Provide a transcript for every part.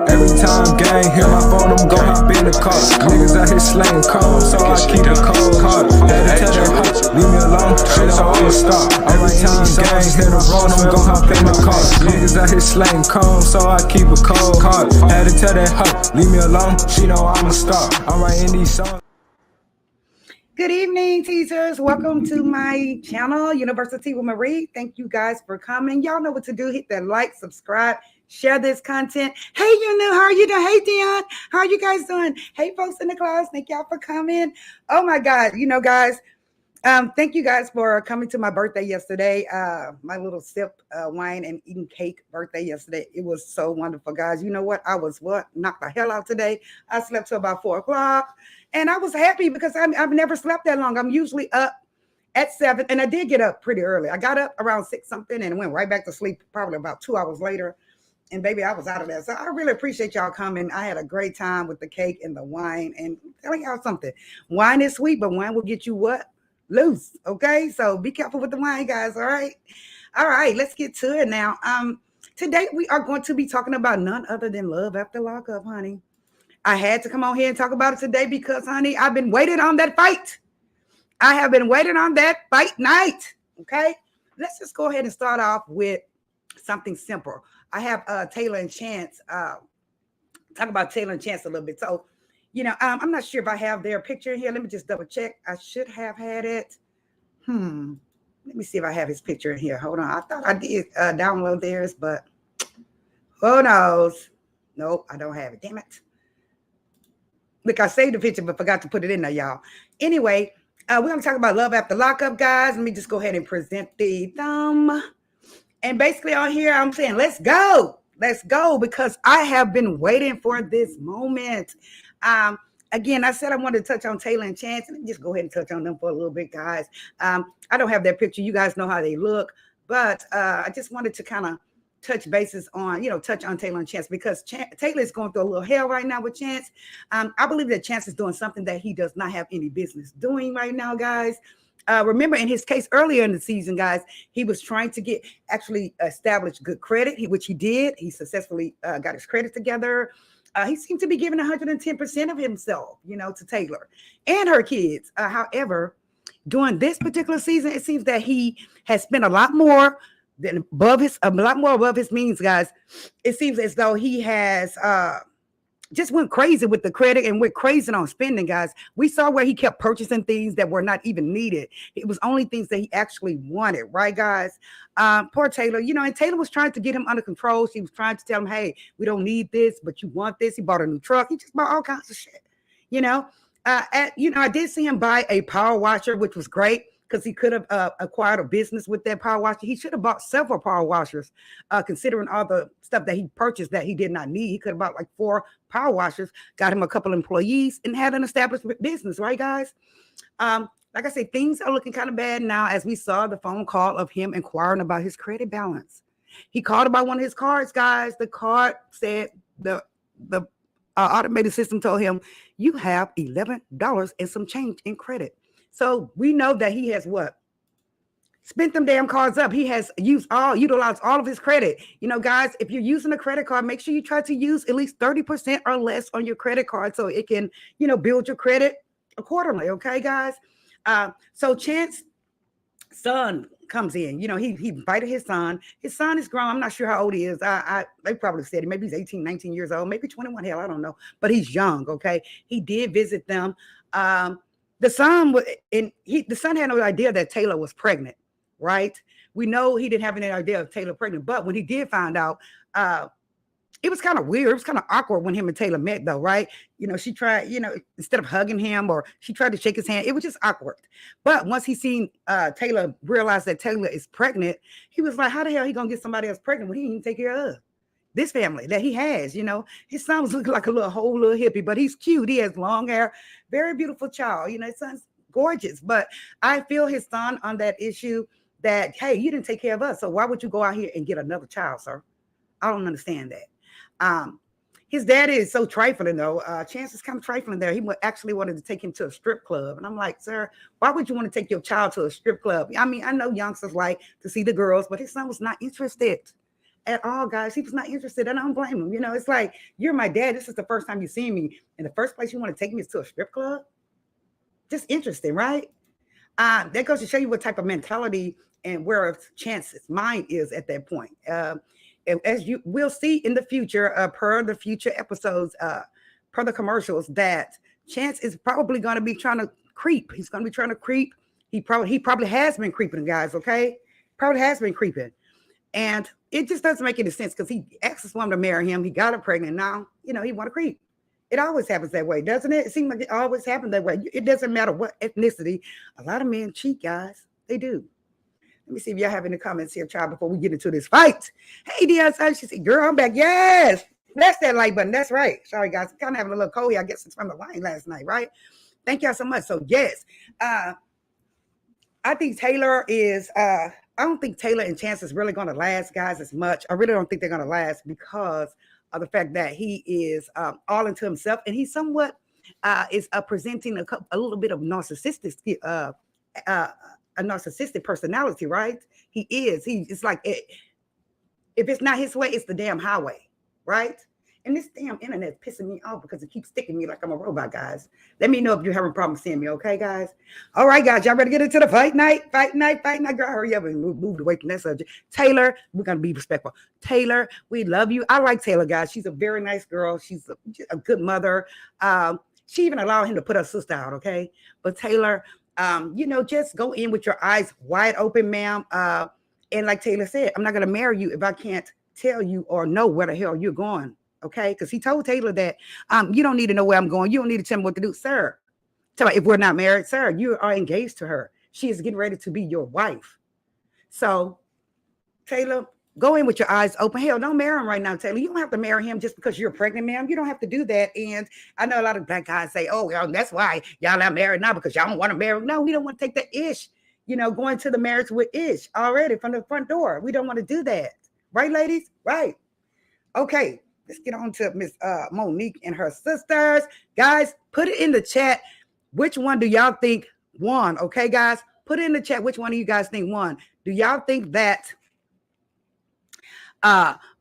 Every time gang hit my phone, I'm gon' hop in the car. Niggas out here slaying calls, so I keep a cold heart. Had to tell that hoe, leave me alone, shit don't wanna stop. Every time gang hit the road, I'm gon' hop in the car. Niggas out here slaying calls, so I keep a cold heart. Had to tell that hoe, leave me alone, she know I'm a star. I'm writing these songs. Good evening, teachers. Welcome to my channel, University with Marie. Thank you guys for coming. Y'all know what to do. Hit that like, subscribe, share this content. Hey, how are you doing? Hey, Dion, how are you guys doing? Hey, folks in the class, thank y'all for coming. Oh my God, guys, thank you guys for coming to my birthday yesterday. My little sip wine and eating cake birthday yesterday. It was so wonderful, guys. You know what? I was knocked the hell out today. I slept till about 4 o'clock. And I was happy because I've never slept that long. I'm usually up at 7, and I did get up pretty early. I got up around 6 something and went right back to sleep probably about 2 hours later. And baby, I was out of there. So I really appreciate y'all coming. I had a great time with the cake and the wine. And telling y'all something, wine is sweet, but wine will get you what? Loose. Okay, so be careful with the wine, guys. All right, let's get to it now. Today we are going to be talking about none other than love after lockup, honey. I had to come on here and talk about it today because, honey, I've been waiting on that fight. I have been waiting on that fight night. Okay, let's just go ahead and start off with something simple. I have Taylor and Chance. Talk about Taylor and Chance a little bit. So, I'm not sure if I have their picture in here. Let me just double check. I should have had it. Let me see if I have his picture in here. Hold on. I thought I did download theirs, but who knows? Nope, I don't have it. Damn it. Look, I saved the picture, but forgot to put it in there, y'all. Anyway, we're going to talk about love after lockup, guys. Let me just go ahead and present the thumb. And basically on here, I'm saying, let's go, because I have been waiting for this moment. Again, I said I wanted to touch on Taylor and Chance, and just go ahead and touch on them for a little bit, guys. I don't have their picture. You guys know how they look, but I just wanted to kind of touch bases on, touch on Taylor and Chance, because Taylor is going through a little hell right now with Chance. I believe that Chance is doing something that he does not have any business doing right now, guys. Remember in his case earlier in the season, guys, he was trying to establish good credit, which he did. He successfully got his credit together. He seemed to be giving 110% of himself, to Taylor and her kids. However, during this particular season, it seems that he has spent a lot more above his means, guys. It seems as though he has just went crazy with the credit and went crazy on spending, guys. We saw where he kept purchasing things that were not even needed. It was only things that he actually wanted, right, guys? Poor Taylor, and Taylor was trying to get him under control. She was trying to tell him, hey, we don't need this, but you want this. He bought a new truck. He just bought all kinds of shit, I did see him buy a power washer, which was great, because he could have acquired a business with that power washer. He should have bought several power washers, considering all the stuff that he purchased that he did not need. He could have bought like 4 power washers, got him a couple employees, and had an established business, right, guys? Like I say, things are looking kind of bad now, as we saw the phone call of him inquiring about his credit balance. He called about one of his cards, guys. The card said the automated system told him, you have $11 and some change in credit. So we know that he has spent them damn cards up. He has utilized all of his credit. Guys, if you're using a credit card, make sure you try to use at least 30% or less on your credit card so it can, build your credit accordingly. Okay, guys. So Chance's son comes in. He invited his son. His son is grown. I'm not sure how old he is. They probably said maybe he's 18, 19 years old, maybe 21. Hell, I don't know. But he's young. Okay. He did visit them. The son had no idea that Taylor was pregnant, right? We know he didn't have any idea of Taylor pregnant, but when he did find out, it was kind of weird. It was kind of awkward when him and Taylor met, though, right? She tried, instead of hugging him or she tried to shake his hand, it was just awkward. But once he seen Taylor realize that Taylor is pregnant, he was like, how the hell he gonna get somebody else pregnant when he didn't take care of this family that he has? His son was looking like a whole little hippie, but he's cute. He has long hair, very beautiful child. His son's gorgeous, but I feel his son on that issue that, hey, you didn't take care of us, so why would you go out here and get another child, sir? I don't understand that. His daddy is so trifling, though. Chance is kind of trifling there. He actually wanted to take him to a strip club. And I'm like, sir, why would you want to take your child to a strip club? I mean, I know youngsters like to see the girls, but his son was not interested at all, guys. He was not interested, and I don't blame him. It's like, you're my dad. This is the first time you've seen me. And the first place you want to take me is to a strip club? Just interesting, right? That goes to show you what type of mentality and where Chance's mind is at that point. As you will see in the future, per the future episodes, per the commercials, that Chance is probably going to be trying to creep. He's going to be trying to creep. He probably has been creeping, guys. Okay, probably has been creeping, and it just doesn't make any sense because he asked this woman to marry him. He got her pregnant. Now he want to creep. It always happens that way, doesn't it? It seems like it always happens that way. It doesn't matter what ethnicity. A lot of men cheat, guys. They do. Let me see if y'all have any comments here, child, before we get into this fight. Hey, Dion, she said, girl, I'm back. Yes. That's that like button. That's right. Sorry, guys. I'm kind of having a little cold here. I guess it's from the wine last night, right? Thank y'all so much. So, yes. I think Taylor is, I don't think Taylor and Chance is really going to last, guys, as much. I really don't think they're going to last because of the fact that he is all into himself. And he somewhat is presenting a little bit of narcissistic a narcissistic personality, right? He is. It's like if it's not his way, it's the damn highway, right? And this damn internet's pissing me off because it keeps sticking me like I'm a robot, guys. Let me know if you're having problems seeing me, okay, guys? All right, guys, y'all ready to get into the fight night? Fight night. Girl, hurry up and move away from that subject. Taylor, we're going to be respectful. Taylor, we love you. I like Taylor, guys. She's a very nice girl. She's a good mother. She even allowed him to put her sister out, okay? But Taylor, just go in with your eyes wide open, ma'am. And like Taylor said, I'm not going to marry you if I can't tell you or know where the hell you're going. Okay. Because he told Taylor that you don't need to know where I'm going. You don't need to tell me what to do, sir. Tell me if we're not married, sir, you are engaged to her. She is getting ready to be your wife. So Taylor, go in with your eyes open. Hell, don't marry him right now, Taylor. You don't have to marry him just because you're pregnant, ma'am. You don't have to do that. And I know a lot of black guys say, oh, well, that's why y'all not married now because y'all don't want to marry. No, we don't want to take the ish, going to the marriage with ish already from the front door. We don't want to do that. Right, ladies? Right. Okay, let's get on to Miss Monique and her sisters. Guys, put it in the chat. Which one do y'all think won? Okay, guys, put it in the chat. Which one do you guys think won? Do y'all think that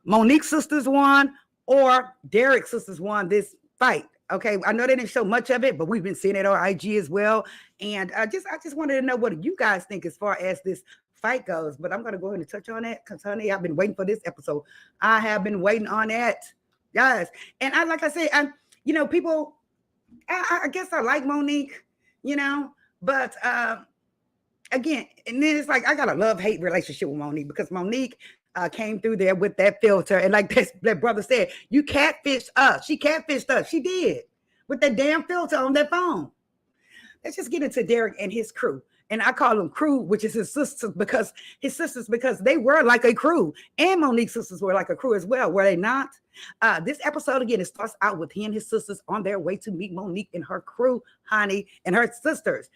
Monique's sisters won or Derek's sisters won this fight? Okay, I know they didn't show much of it, but we've been seeing it on IG as well. And I just wanted to know what you guys think as far as this fight goes. But I'm going to go ahead and touch on that because, honey, I've been waiting for this episode. I have been waiting on that, guys. And like I said, people, I guess I like Monique, but again, and then it's like I got a love-hate relationship with Monique because Monique came through there with that filter. And like that brother said, you catfished us. She catfished us. She did with that damn filter on that phone. Let's just get into Derek and his crew. And I call them crew, which is his sisters because they were like a crew. And Monique's sisters were like a crew as well, were they not? This episode, again, it starts out with he and his sisters on their way to meet Monique and her crew, honey, and her sisters.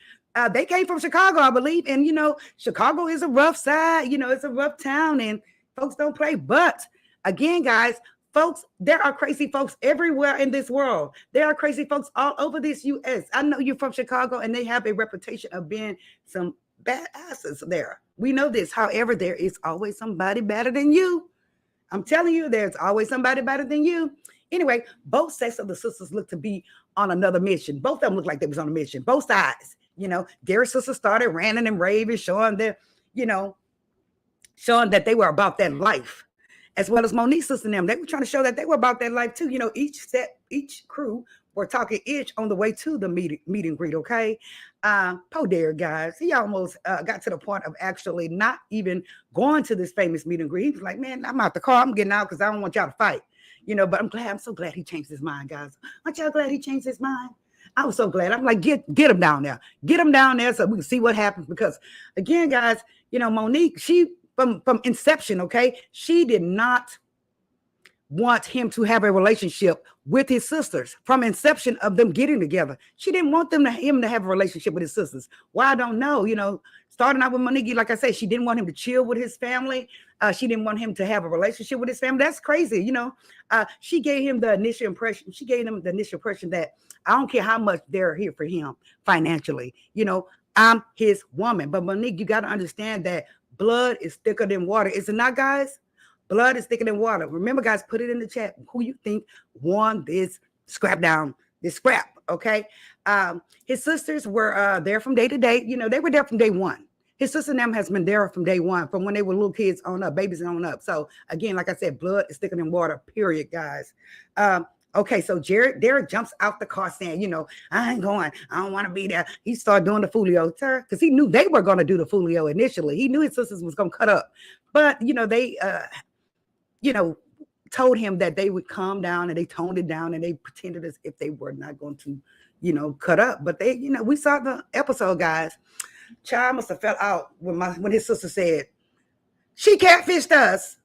They came from Chicago, I believe. And, Chicago is a rough side. It's a rough town and folks don't play. But again, guys, folks, there are crazy folks everywhere in this world. There are crazy folks all over this U.S. I know you're from Chicago and they have a reputation of being some badasses there. We know this. However, there is always somebody better than you. I'm telling you, there's always somebody better than you. Anyway, both sets of the sisters look to be on another mission. Both of them look like they was on a mission. Both sides. Derek's sister started ranting and raving, showing that they were about that life. As well as Monique's sister and them. They were trying to show that they were about that life too. Each crew were talking ish on the way to the meet and greet, okay? Poor Derek, guys. He almost got to the point of actually not even going to this famous meet and greet. He was like, man, I'm out the car. I'm getting out because I don't want y'all to fight. But I'm so glad he changed his mind, guys. Aren't y'all glad he changed his mind? I was so glad. I'm like, get him down there. Get him down there so we can see what happens. Because again, guys, Monique, she from inception, okay, she did not want him to have a relationship with his sisters from inception of them getting together. She didn't want him to have a relationship with his sisters. Why, I don't know. Starting out with Monique, like I said, she didn't want him to chill with his family. She didn't want him to have a relationship with his family. That's crazy. She gave him the initial impression. She gave him the initial impression that I don't care how much they're here for him financially. I'm his woman. But Monique, you got to understand that blood is thicker than water. Is it not, guys? Blood is thicker than water. Remember, guys, put it in the chat who you think won this scrap, okay? His sisters were there from day to day. They were there from day one. His sister and them has been there from day one, from when they were little kids on up, babies on up. So, again, like I said, blood is thicker than water, period, guys. Okay, so Derek jumps out the car saying, I ain't going. I don't want to be there. He started doing the Fulio, because he knew they were going to do the Fulio initially. He knew his sisters was going to cut up. But, they... told him that they would calm down, and they toned it down, and they pretended as if they were not going to, cut up. But they, we saw the episode, guys. Child must have fell out when his sister said, she catfished us.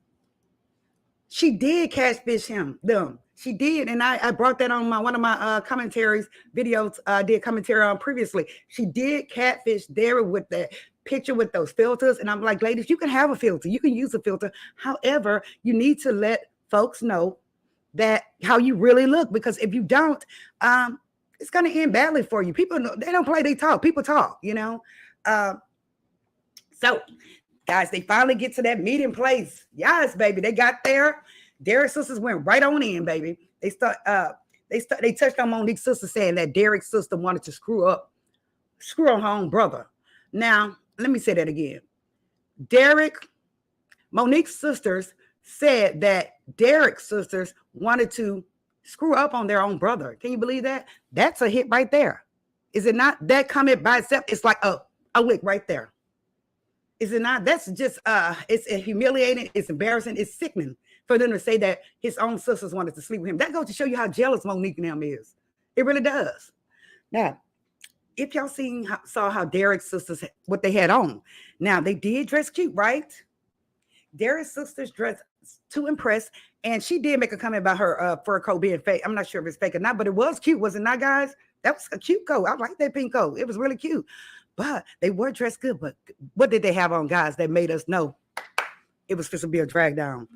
She did catfish them. She did. And I brought that on one of my commentaries videos I did commentary on previously. She did catfish Derek with that picture with those filters. And I'm like, ladies, you can have a filter. You can use a filter. However, you need to let folks know that how you really look, because if you don't, it's going to end badly for you. People, they don't play, they talk. People talk, So, guys, they finally get to that meeting place. Yes, baby, they got there. Derek's sisters went right on in, baby. They touched on Monique's sister saying that Derek's sister wanted to screw on her own brother. Now, let me say that again. Monique's sisters said that Derek's sisters wanted to screw up on their own brother. Can you believe that? That's a hit right there. Is it not? That comment by itself, it's like a lick right there. Is it not? That's just, it's humiliating. It's embarrassing. It's sickening for them to say that his own sisters wanted to sleep with him. That goes to show you how jealous Monique and him is. It really does. Now, if y'all saw how Derek's sisters, what they had on. Now, they did dress cute, right? Derek's sisters dressed to impress, and she did make a comment about her fur coat being fake. I'm not sure if it's fake or not, but it was cute, was it not, guys? That was a cute coat. I like that pink coat. It was really cute. But they were dressed good. But what did they have on, guys, that made us know it was supposed to be a drag down?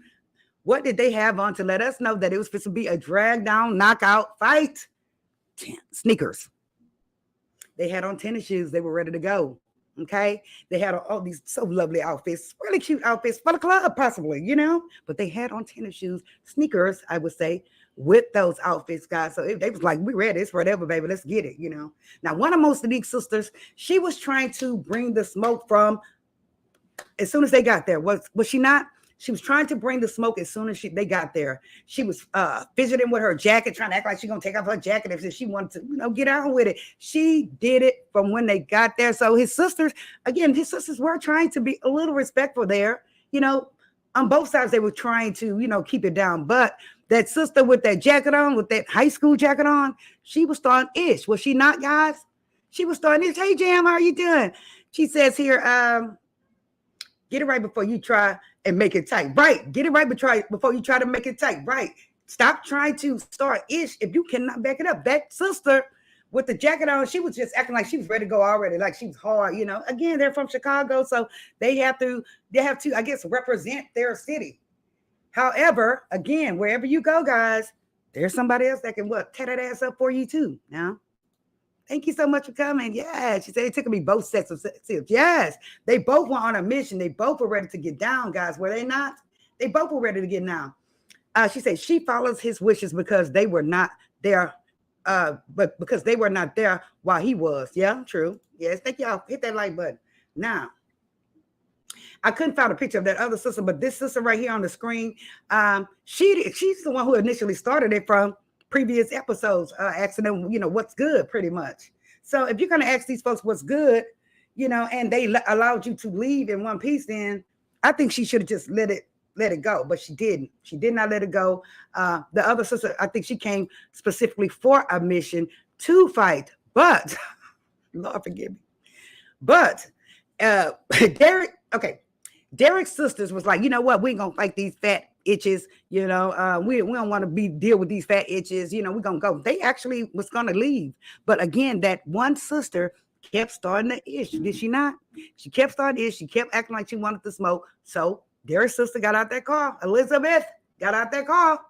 What did they have on to let us know that it was supposed to be a drag down, knockout fight? Sneakers. They had on tennis shoes. They were ready to go. Okay. They had all these so lovely outfits, really cute outfits for the club, possibly, but they had on tennis shoes, sneakers, I would say, with those outfits, guys. So they was like, we ready. It's whatever, baby. Let's get it. Now, one of Monique's sisters, she was trying to bring the smoke from as soon as they got there. Was she not? She was trying to bring the smoke as soon as they got there. She was fidgeting with her jacket, trying to act like she's going to take off her jacket if she wanted to, get on with it. She did it from when they got there. So his sisters were trying to be a little respectful there. On both sides, they were trying to, keep it down. But that sister with that jacket on, with that high school jacket on, she was starting ish. Was she not, guys? She was starting ish. Hey, Jam, how are you doing? She says here, get it right before you try and make it tight. Right. Get it right before you try to make it tight. Right. Stop trying to start ish if you cannot back it up. That sister with the jacket on, she was just acting like she was ready to go already, like she was hard, Again, they're from Chicago, so they have to, I guess, represent their city. However, again, wherever you go, guys, there's somebody else that can tear that ass up for you too. Now, thank you so much for coming. Yeah, she said it took me both sets of tips. Yes, they both were on a mission. They both were ready to get down, guys. Were they not? They both were ready to get down. She said she follows his wishes because they were not there, but because they were not there while he was. Yeah, true. Yes, thank y'all. Hit that like button. Now, I couldn't find a picture of that other sister, but this sister right here on the screen, she's the one who initially started it from previous episodes, asking them, what's good, pretty much. So if you're going to ask these folks what's good, and they allowed you to leave in one piece, then I think she should have just let it let it go, but she didn't. She did not let it go. The other sister, I think she came specifically for a mission to fight, but Lord forgive me. But Derek, okay, Derek's sisters was like, you know what, we ain't gonna fight these fat itches, we don't want to deal with these fat itches, we're gonna go. They actually was gonna leave, but again, that one sister kept starting the ish, did she not? She kept starting ish, she kept acting like she wanted to smoke. So Derek's sister got out that car. Elizabeth got out that car,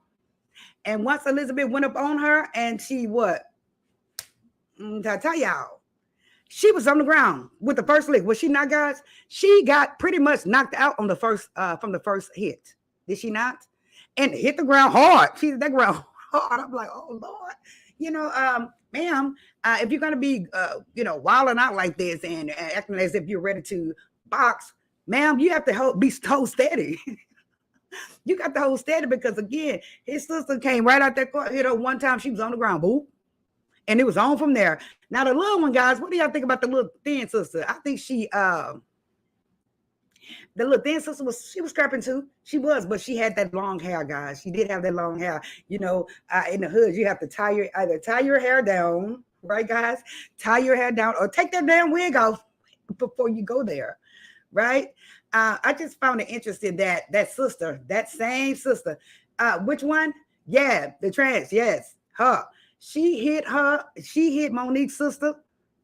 and once Elizabeth went up on her, and she what? I tell y'all, she was on the ground with the first lick. Was she not, guys? She got pretty much knocked out on the first from the first hit. Did she not? And hit the ground hard. She hit that ground hard. I'm like, oh Lord, ma'am, if you're gonna be, wilding out like this and acting as if you're ready to box, ma'am, you have to hold steady. You got to hold steady because again, his sister came right out that car, hit her one time. She was on the ground, boop. And it was on from there. Now the little one, guys, what do y'all think about the little thin sister? I think the little thin sister she was scrapping too. She was, but she had that long hair, guys. She did have that long hair. In the hood, you have to either tie your hair down, right, guys? Tie your hair down or take that damn wig off before you go there, right? I just found it interesting that that same sister, which one? Yeah, the trans, yes, her. She hit Monique's sister,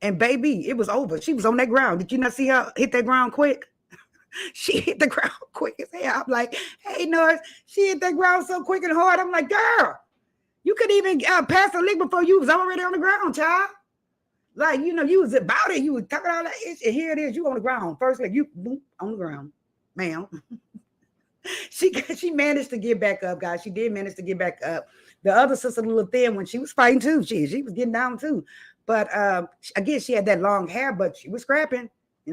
and baby, it was over. She was on that ground. Did you not see her hit that ground quick? She hit the ground quick as hell. I'm like, hey, Norris, she hit that ground so quick and hard. I'm like, girl, you couldn't even pass a lick before you was already on the ground, child. Like, you was about it. You was talking all that itch, and here it is. You on the ground. First lick, you boom, on the ground, ma'am. She managed to get back up, guys. She did manage to get back up. The other sister, a little thin, when she was fighting too, she was getting down too. But again, she had that long hair, but she was scrapping.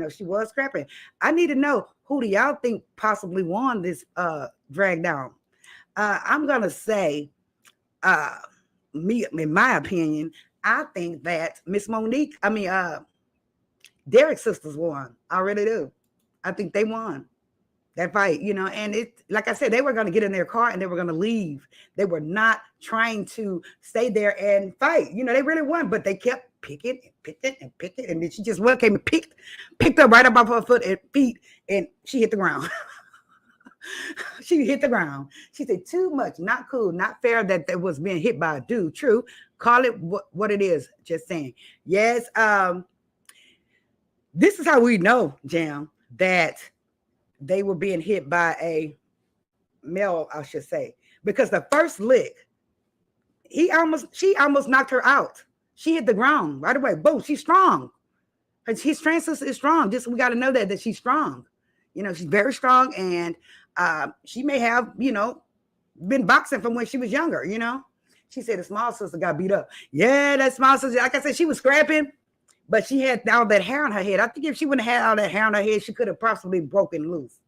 She was scrapping. I need to know, who do y'all think possibly won this drag down? I'm gonna say, me, in my opinion, I think that Miss Monique, Derek's sisters won. I really do. I think they won that fight, and it, like I said, they were going to get in their car and they were going to leave. They were not trying to stay there and fight. They really won, but they kept picking and picking and picking. And then she just came and picked up right up off her foot and feet, and she hit the ground. She hit the ground. She said, too much, not cool, not fair that was being hit by a dude. True. Call it what it is. Just saying. Yes. This is how we know, Jam, that they were being hit by a male, I should say, because the first lick, she almost knocked her out. She hit the ground right away. Boom, she's strong. His trans sister is strong. Just we got to know that she's strong. She's very strong, and she may have, been boxing from when she was younger. She said the small sister got beat up. Yeah, that small sister, like I said, she was scrapping. But she had all that hair on her head. I think if she wouldn't have had all that hair on her head, she could have possibly broken loose.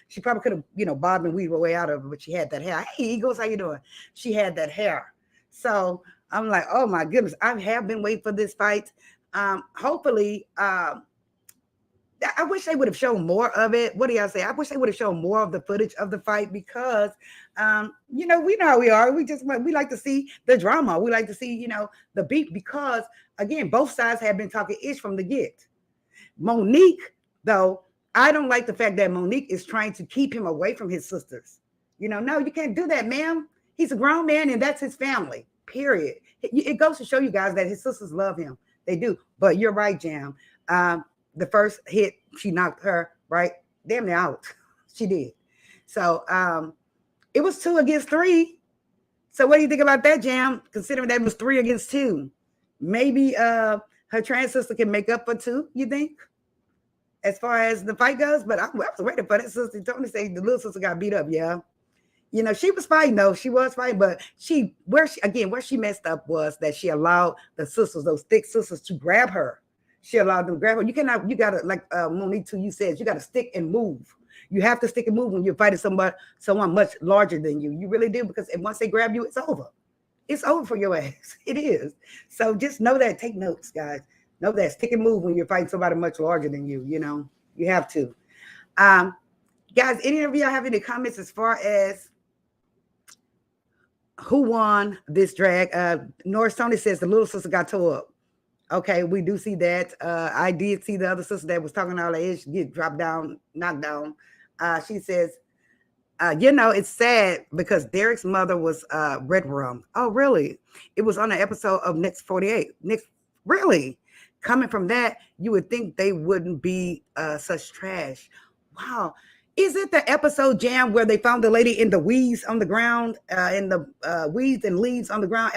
She probably could have, bobbed and weaved her way out of it, but she had that hair. Hey, Eagles, how you doing? She had that hair. So I'm like, oh my goodness, I have been waiting for this fight. Hopefully, I wish they would have shown more of it. What do y'all say? I wish they would have shown more of the footage of the fight because, we know how we are. We like to see the drama. We like to see, the beat because, again, both sides have been talking ish from the get. Monique, though, I don't like the fact that Monique is trying to keep him away from his sisters. No, you can't do that, ma'am. He's a grown man and that's his family, period. It goes to show you guys that his sisters love him. They do. But you're right, Jam. The first hit, she knocked her right damn near out. She did. So it was 2 against 3. So what do you think about that, Jam? Considering that it was 3 against 2, maybe her trans sister can make up for 2. You think, as far as the fight goes? But I was waiting for that sister. Tony said the little sister got beat up. Yeah, she was fighting though. She was fighting, but where she messed up was that she allowed the sisters, those thick sisters, to grab her. She allowed them to grab her. You gotta, like Monique too, you said, you gotta stick and move. You have to stick and move when you're fighting someone much larger than you. You really do, because once they grab you, it's over. It's over for your ass. It is. So just know that. Take notes, guys. Know that. Stick and move when you're fighting somebody much larger than you. You have to. Guys, any of y'all have any comments as far as who won this drag? Norris Tony says the little sister got tore up. Okay, we do see that. I did see the other sister that was talking all that ish get dropped down, knocked down. She says, it's sad because Derek's mother was Red Rum. Oh, really? It was on an episode of Next 48. Really? Coming from that, you would think they wouldn't be such trash. Wow. Is it the episode, Jam, where they found the lady in the weeds on the ground, in the weeds and leaves on the ground?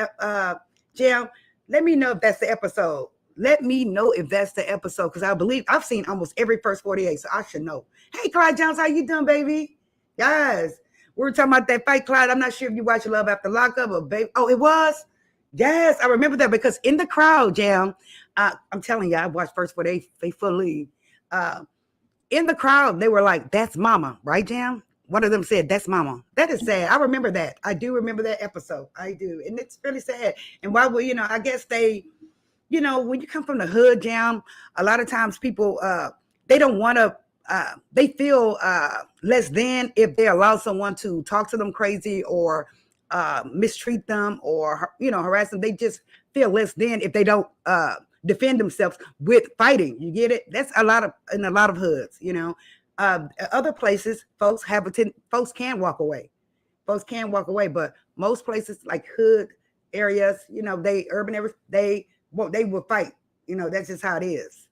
Jam, let me know if that's the episode. Let me know if that's the episode, because I believe I've seen almost every first 48, so I should know. Hey, Clyde Jones, how you doing, baby? Yes. We were talking about that fight, Clyde. I'm not sure if you watch Love After Lockup or baby. Oh, it was? Yes, I remember that because in the crowd, Jam, I'm telling you, I watched first 48 faithfully. In the crowd, they were like, that's mama, right, Jam? One of them said, that's mama. That is sad. I remember that. I do remember that episode. I do. And it's really sad. And why would, I guess they, when you come from the hood, Jam, a lot of times people, they don't want to, they feel less than if they allow someone to talk to them crazy or mistreat them or, harass them. They just feel less than if they don't defend themselves with fighting. You get it? That's in a lot of hoods, other places folks can walk away. Folks can walk away, but most places like hood areas, they urban areas, they will fight. That's just how it is.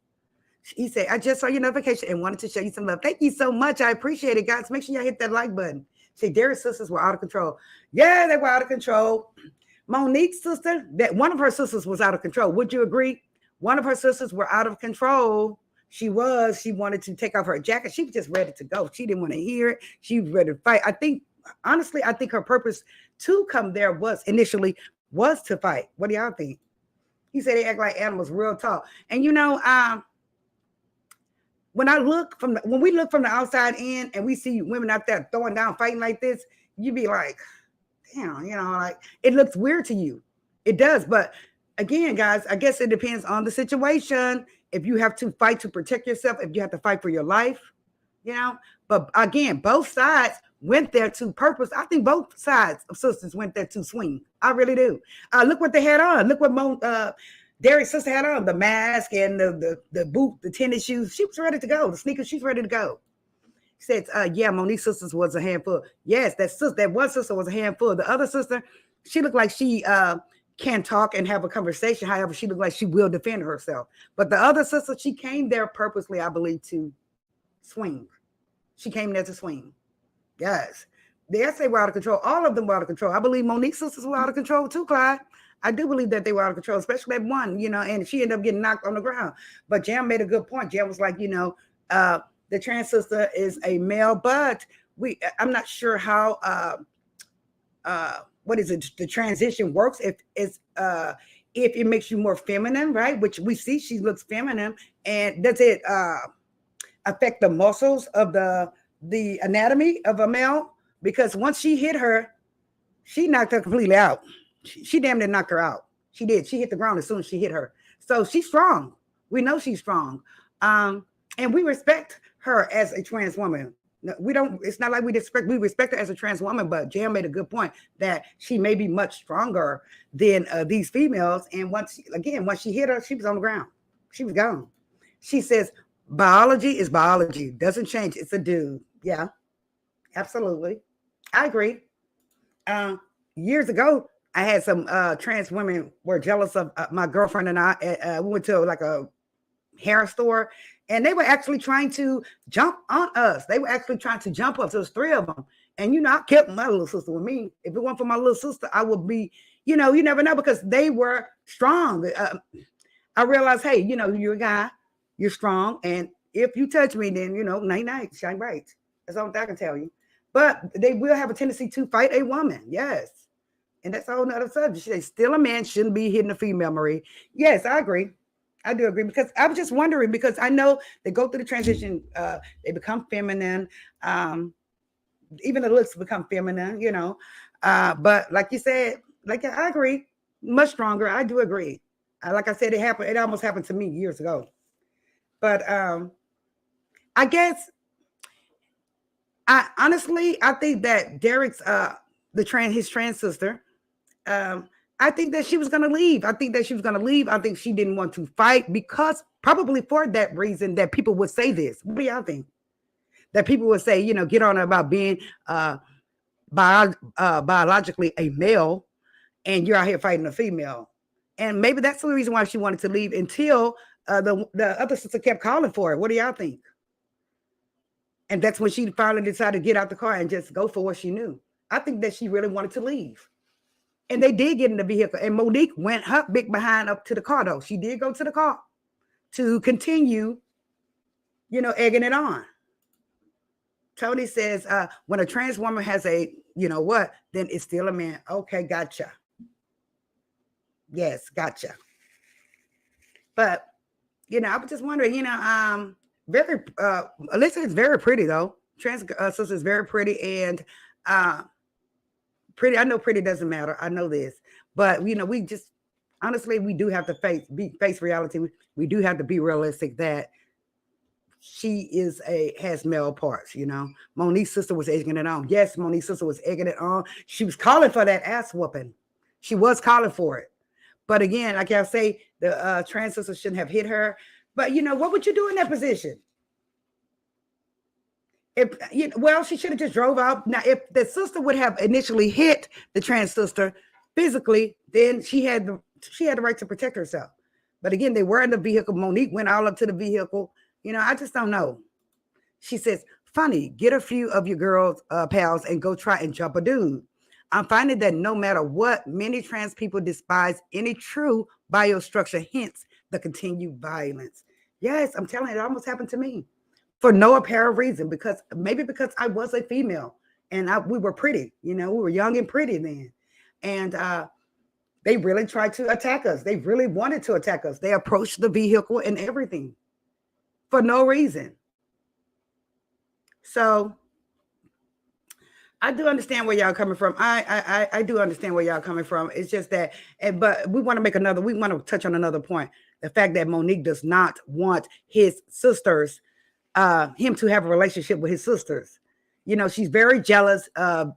He said, I just saw your notification and wanted to show you some love. Thank you so much. I appreciate it, guys. Make sure y'all hit that like button. See, Derek's sisters were out of control. Yeah, they were out of control. Monique's sister, that one of her sisters was out of control. Would you agree? One of her sisters were out of control. She wanted to take off her jacket. She was just ready to go. She didn't want to hear it. She was ready to fight. Honestly, I think her purpose to come there was to fight. What do y'all think? He said they act like animals, real talk. And when we look from the outside in and we see women out there throwing down, fighting like this, you be like, damn, like it looks weird to you. It does, but again, guys, I guess it depends on the situation. If you have to fight to protect yourself, if you have to fight for your life, But again, both sides went there to purpose. I think both sides of sisters went there to swing. I really do. Look what they had on. Look what Derek's sister had on, the mask and the boot, the tennis shoes. She was ready to go. The sneakers, she's ready to go. Said, yeah, Monique's sisters was a handful. Yes, that one sister was a handful. The other sister, she looked like she can talk and have a conversation. However, she looked like she will defend herself. But the other sister, she came there purposely, I believe, to swing. She came there to swing. Yes. They say we're out of control. All of them were out of control. I believe Monique's sisters were out of control too, Clyde. I do believe that they were out of control, especially that one, and she ended up getting knocked on the ground. But Jam made a good point. Jam was like, the trans sister is a male, but I'm not sure how what is it, the transition works, if it makes you more feminine, right? Which we see she looks feminine. And does it affect the muscles of the anatomy of a male? Because once she hit her, she knocked her completely out. She damn near knocked her out. She did. She hit the ground as soon as she hit her. So she's strong. We know she's strong. And we respect her as a trans woman. We don't, it's not like we respect her as a trans woman, but Jam made a good point that she may be much stronger than these females. And once she hit her, she was on the ground. She was gone. She says, biology is biology. Doesn't change. It's a dude. Yeah, absolutely. I agree. Years ago, I had some trans women were jealous of my girlfriend and I. We went to like a hair store, and they were actually trying to jump on us. They were actually trying to jump us. There was three of them. And, I kept my little sister with me. If it weren't for my little sister, I would be, you never know, because they were strong. I realized, hey, you're a guy, you're strong. And if you touch me, then, night, night, shine bright. That's all I can tell you. But they will have a tendency to fight a woman. Yes. And that's a whole nother subject. They still a man shouldn't be hitting a female, Marie. Yes, I agree. I do agree, because I was just wondering, because I know they go through the transition, they become feminine, even the looks become feminine, but like you said, I agree, much stronger. I do agree. Like I said, it almost happened to me years ago. But I guess I think that Derek's his trans sister, I think that she was gonna leave. I think that she was gonna leave. I think she didn't want to fight because probably for that reason that people would say this. What do y'all think? That people would say, get on about being biologically a male and you're out here fighting a female. And maybe that's the reason why she wanted to leave until the other sister kept calling for it. What do y'all think? And that's when she finally decided to get out the car and just go for what she knew. I think that she really wanted to leave. And they did get in the vehicle. And Monique went her big behind up to the car, though. She did go to the car to continue, egging it on. Tony says, when a trans woman has a, then it's still a man. Okay, gotcha. Yes, gotcha. But, I was just wondering, very, Alyssa is very pretty, though. Trans sister is very pretty and pretty. I know pretty doesn't matter. I know this. But, we just, honestly, we do have to face reality. We do have to be realistic that she has male parts, Monique's sister was egging it on. Yes, Monique's sister was egging it on. She was calling for that ass whooping. She was calling for it. But again, like I say, the trans sister shouldn't have hit her. But what would you do in that position? She should have just drove out. Now, if the sister would have initially hit the trans sister physically, then she had the right to protect herself. But again, they were in the vehicle. Monique went all up to the vehicle. I just don't know. She says, funny, get a few of your girls, pals, and go try and jump a dude. I'm finding that no matter what, many trans people despise any true biostructure, hence the continued violence. Yes, I'm telling you, it almost happened to me for no apparent reason, because I was a female and we were pretty, we were young and pretty then. And they really tried to attack us. They really wanted to attack us. They approached the vehicle and everything for no reason. So I do understand where y'all coming from. I do understand where y'all coming from. It's just that, but we want to touch on another point. The fact that Monique does not want his sisters, him to have a relationship with his sisters. She's very jealous.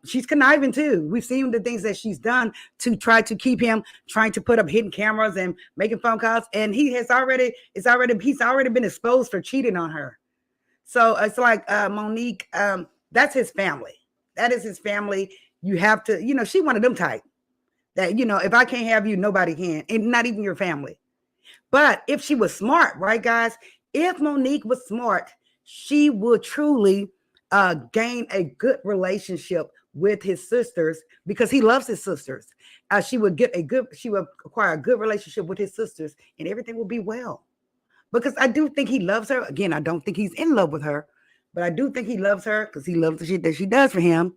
She's conniving too. We've seen the things that she's done to try to keep him, trying to put up hidden cameras and making phone calls. And he's already been exposed for cheating on her. So it's like Monique, that's his family. That is his family. You have to, she one of them type that, if I can't have you, nobody can, and not even your family. But if she was smart, right, guys? If Monique was smart, she would truly gain a good relationship with his sisters because he loves his sisters. She would acquire a good relationship with his sisters, and everything will be well. Because I do think he loves her. Again, I don't think he's in love with her, but I do think he loves her because he loves the shit that she does for him,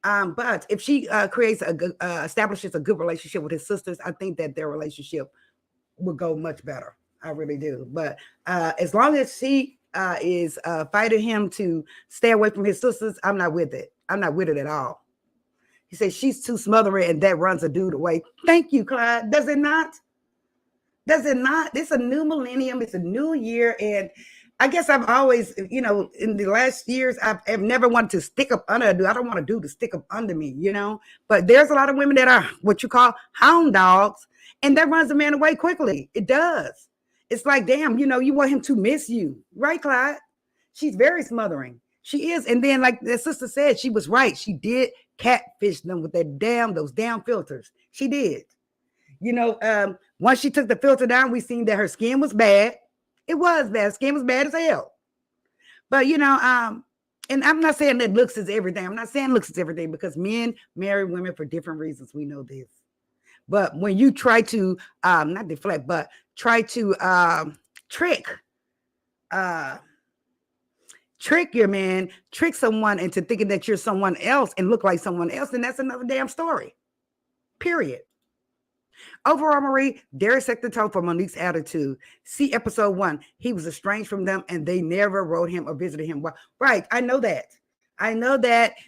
But if she establishes a good relationship with his sisters, I think that their relationship will go much better. I really do. But as long as she is fighting him to stay away from his sisters, I'm not with it. I'm not with it at all. He says she's too smothering and that runs a dude away. Thank you, Clyde. Does it not? Does it not? It's a new millennium. It's a new year. And I guess I've always, in the last years, I've never wanted to stick up under a dude. I don't want a dude to stick up under me, But there's a lot of women that are what you call hound dogs. And that runs a man away quickly. It does. It's like, damn, you want him to miss you. Right, Clyde? She's very smothering. She is. And then, like the sister said, she was right. She did catfish them with those damn filters. She did. Once she took the filter down, we seen that her skin was bad. It was bad. Skin was bad as hell. But, and I'm not saying that looks is everything. I'm not saying looks is everything because men marry women for different reasons. We know this. But when you try to, not deflect, but try to trick your man, trick someone into thinking that you're someone else and look like someone else, then that's another damn story. Period. Overall, Marie, Derek set the tone for Monique's attitude. See episode 1. He was estranged from them and they never wrote him or visited him. Well, right. I know that.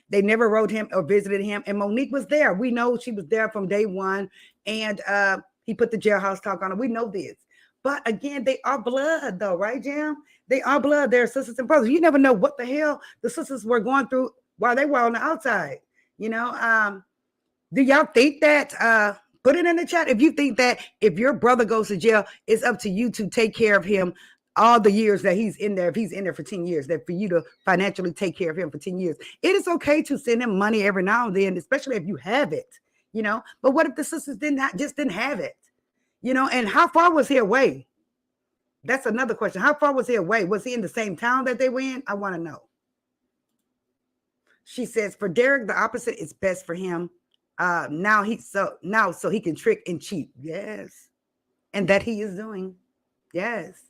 They never wrote him or visited him. And Monique was there. We know she was there from day one. And he put the jailhouse talk on her. We know this. But again, they are blood, though, right, Jam? They are blood. They're sisters and brothers. You never know what the hell the sisters were going through while they were on the outside. You know, do y'all think that? Put it in the chat if you think that if your brother goes to jail, it's up to you to take care of him all the years that he's in there. If he's in there for 10 years, that for you to financially take care of him for 10 years. It is okay to send him money every now and then, especially if you have it, you know. But what if the sisters didn't have it? You know, and how far was he away? That's another question. How far was he away? Was he in the same town that they were in? I want to know. She says, for Derek, the opposite is best for him. Now so he can trick and cheat. Yes. And that he is doing. Yes.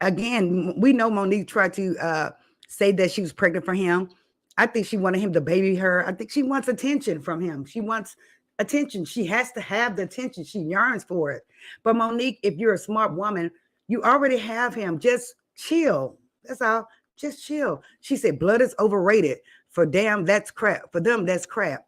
Again, we know Monique tried to say that she was pregnant for him. I think she wanted him to baby her. I think she wants attention from him. She wants attention. She has to have the attention. She yearns for it. But Monique, if you're a smart woman, you already have him. Just chill. That's all. Just chill. She said, blood is overrated. For them, that's crap. For them, that's crap.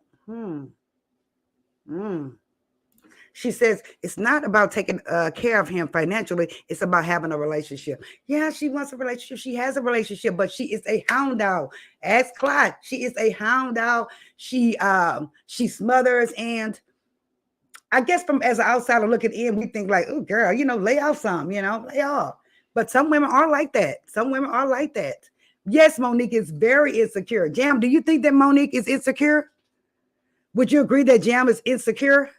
She says, it's not about taking care of him financially. It's about having a relationship. Yeah, she wants a relationship. She has a relationship, but she is a hound dog. Ask Clyde. She is a hound dog. She smothers. And I guess from as an outsider looking in, we think like, oh, girl, you know, lay off some, you know, lay off. But some women are like that. Some women are like that. Yes, Monique is very insecure. Jam, do you think that Monique is insecure? Would you agree that Jam is insecure?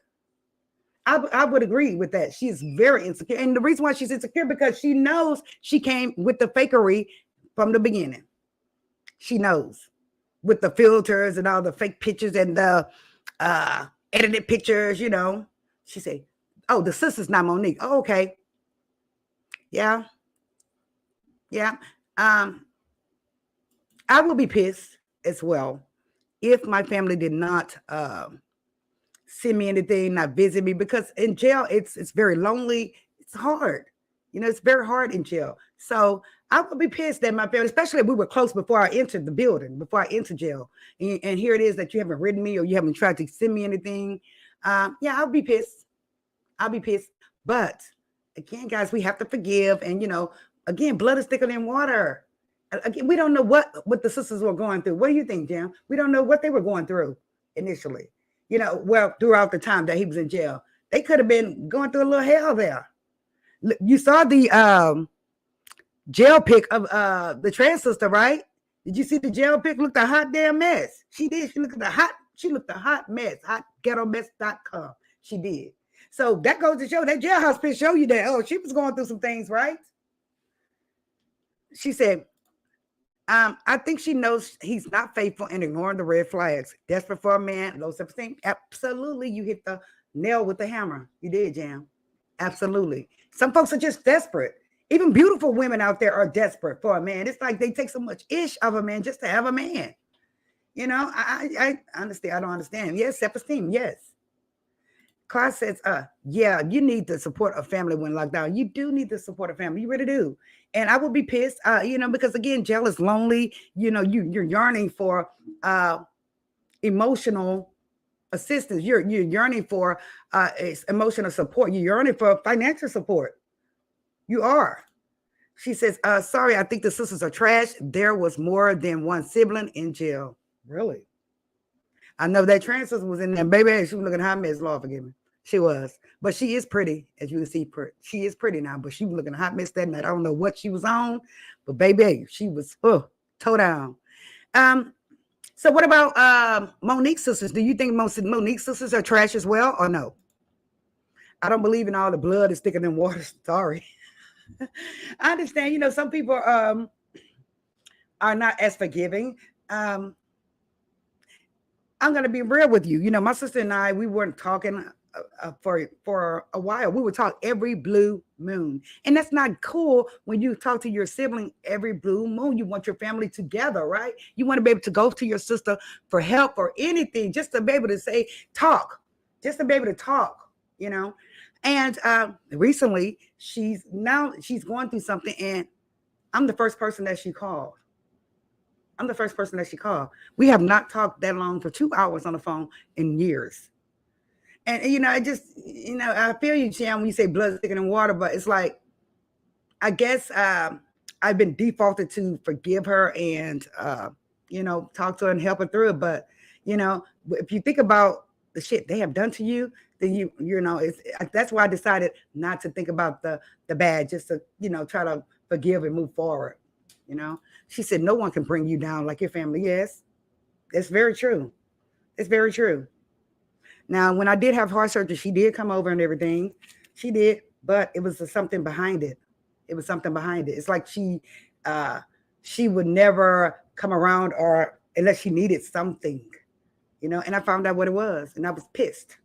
I would agree with that. She is very insecure. And the reason why she's insecure because she knows she came with the fakery from the beginning. She knows with the filters and all the fake pictures and the edited pictures, you know. She said, oh, the sister's not Monique. Oh, okay. Yeah. Yeah. I will be pissed as well if my family did not send me anything, not visit me, because in jail it's very lonely. It's hard, you know. It's very hard in jail. So I would be pissed that my family, especially if we were close before I entered the building, before I entered jail, and here it is that you haven't written me or you haven't tried to send me anything. Yeah, I'll be pissed. I'll be pissed. But again, guys, we have to forgive, and you know, again, blood is thicker than water. Again, we don't know what the sisters were going through. What do you think, Jam? We don't know what they were going through initially. You know, well, throughout the time that he was in jail, they could have been going through a little hell there. You saw the jail pic of the trans sister, right? Did you see the jail pic? Looked a hot damn mess. She did. She looked a hot mess. Hotghettomess.com. She did. So that goes to show that jailhouse pic show you that, oh, she was going through some things, right? She said, I think she knows he's not faithful and ignoring the red flags. Desperate for a man, low self-esteem. Absolutely, you hit the nail with the hammer. You did, Jam. Absolutely. Some folks are just desperate. Even beautiful women out there are desperate for a man. It's like they take so much ish of a man just to have a man. You know, I understand. I don't understand. Yes, self-esteem. Yes. Class says, yeah, you need to support a family when locked down. You do need to support a family. You really do. And I would be pissed, you know, because again, jail is lonely. You know, you're yearning for emotional assistance. You're yearning for emotional support. You're yearning for financial support. You are. She says, sorry, I think the sisters are trash. There was more than one sibling in jail. Really? I know that trans sister was in there. Baby, she was looking hot mess. Lord forgive me. She was. But she is pretty, as you can see. She is pretty now, but she was looking a hot mess that night. I don't know what she was on, but baby, she was toe down. So what about Monique's sisters? Do you think Monique's sisters are trash as well or no? I don't believe in all the blood is thicker than water. Sorry. I understand, you know, some people are not as forgiving. I'm going to be real with you. You know, my sister and I, we weren't talking for a while. We would talk every blue moon. And that's not cool when you talk to your sibling every blue moon. You want your family together, right? You want to be able to go to your sister for help or anything, just to be able to say, talk, just to be able to talk, you know? And recently she's going through something, and I'm the first person that she called. We have not talked that long for 2 hours on the phone in years. And, you know, I just, you know, I feel you, Cham, when you say blood thicker than water, but it's like, I guess I've been defaulted to forgive her and talk to her and help her through it. But if you think about the shit they have done to you, then that's why I decided not to think about the bad, just to try to forgive and move forward. She said no one can bring you down like your family. Yes, it's very true. It's very true. Now, when I did have heart surgery, she did come over and everything. She did, but it was something behind it. It was something behind it. It's like she would never come around or unless she needed something, and I found out what it was, and I was pissed.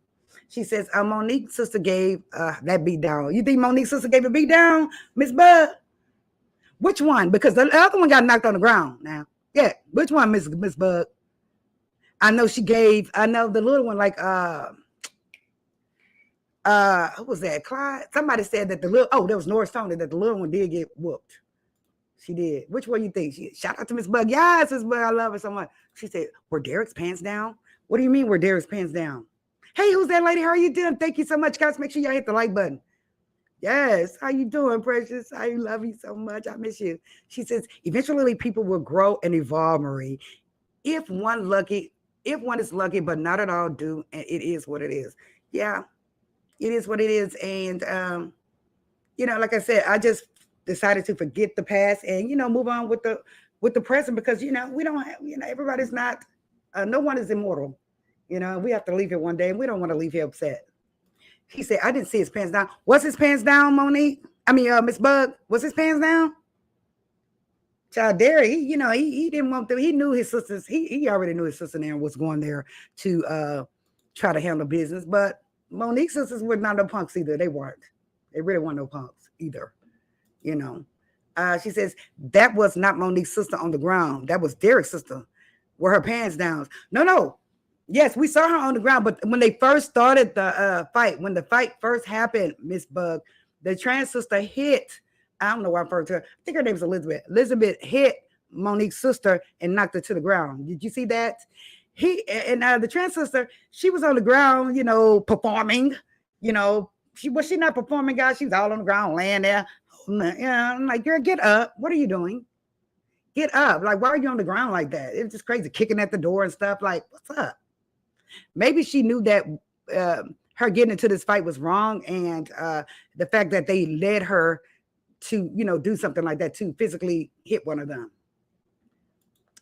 She says, Monique's sister gave that beat down. You think Monique's sister gave a beat down, Miss Bud? Which one? Because the other one got knocked on the ground now. Yeah, which one, Miss Bud? I know the little one, like who was that? Clyde? Somebody said that there was Norris Tony, that the little one did get whooped. She did. Which one you think? Shout out to Miss Bug. Yes, Miss Bug, I love her so much. She said, were Derek's pants down? What do you mean were Derek's pants down? Hey, who's that lady? How are you doing? Thank you so much, guys. Make sure y'all hit the like button. Yes. How you doing, Precious? I love you so much. I miss you. She says, eventually people will grow and evolve, Marie. If one is lucky, but not at all do, and it is what it is. Yeah, it is what it is. And, like I said, I just decided to forget the past and, move on with the present because, we don't have, everybody's not, no one is immortal. We have to leave here one day and we don't want to leave here upset. He said, I didn't see his pants down. Was his pants down, Monique? Miss Bug, was his pants down? Child Derry, he didn't want to. He knew his sisters. He already knew his sister there was going there to try to handle business. But Monique's sisters were not no punks either. They weren't. They really weren't no punks either. She says that was not Monique's sister on the ground. That was Derek's sister. Were her pants down? No. Yes, we saw her on the ground. But when they first started the fight, when the fight first happened, Miss Bug, the trans sister hit. I don't know why I referred to her. I think her name is Elizabeth. Elizabeth hit Monique's sister and knocked her to the ground. Did you see that? The trans sister, she was on the ground, performing. She not performing, guys. She was all on the ground, laying there. I'm like, girl, get up. What are you doing? Get up. Like, why are you on the ground like that? It's just crazy, kicking at the door and stuff. Like, what's up? Maybe she knew that her getting into this fight was wrong, and the fact that they led her to, do something like that, to physically hit one of them.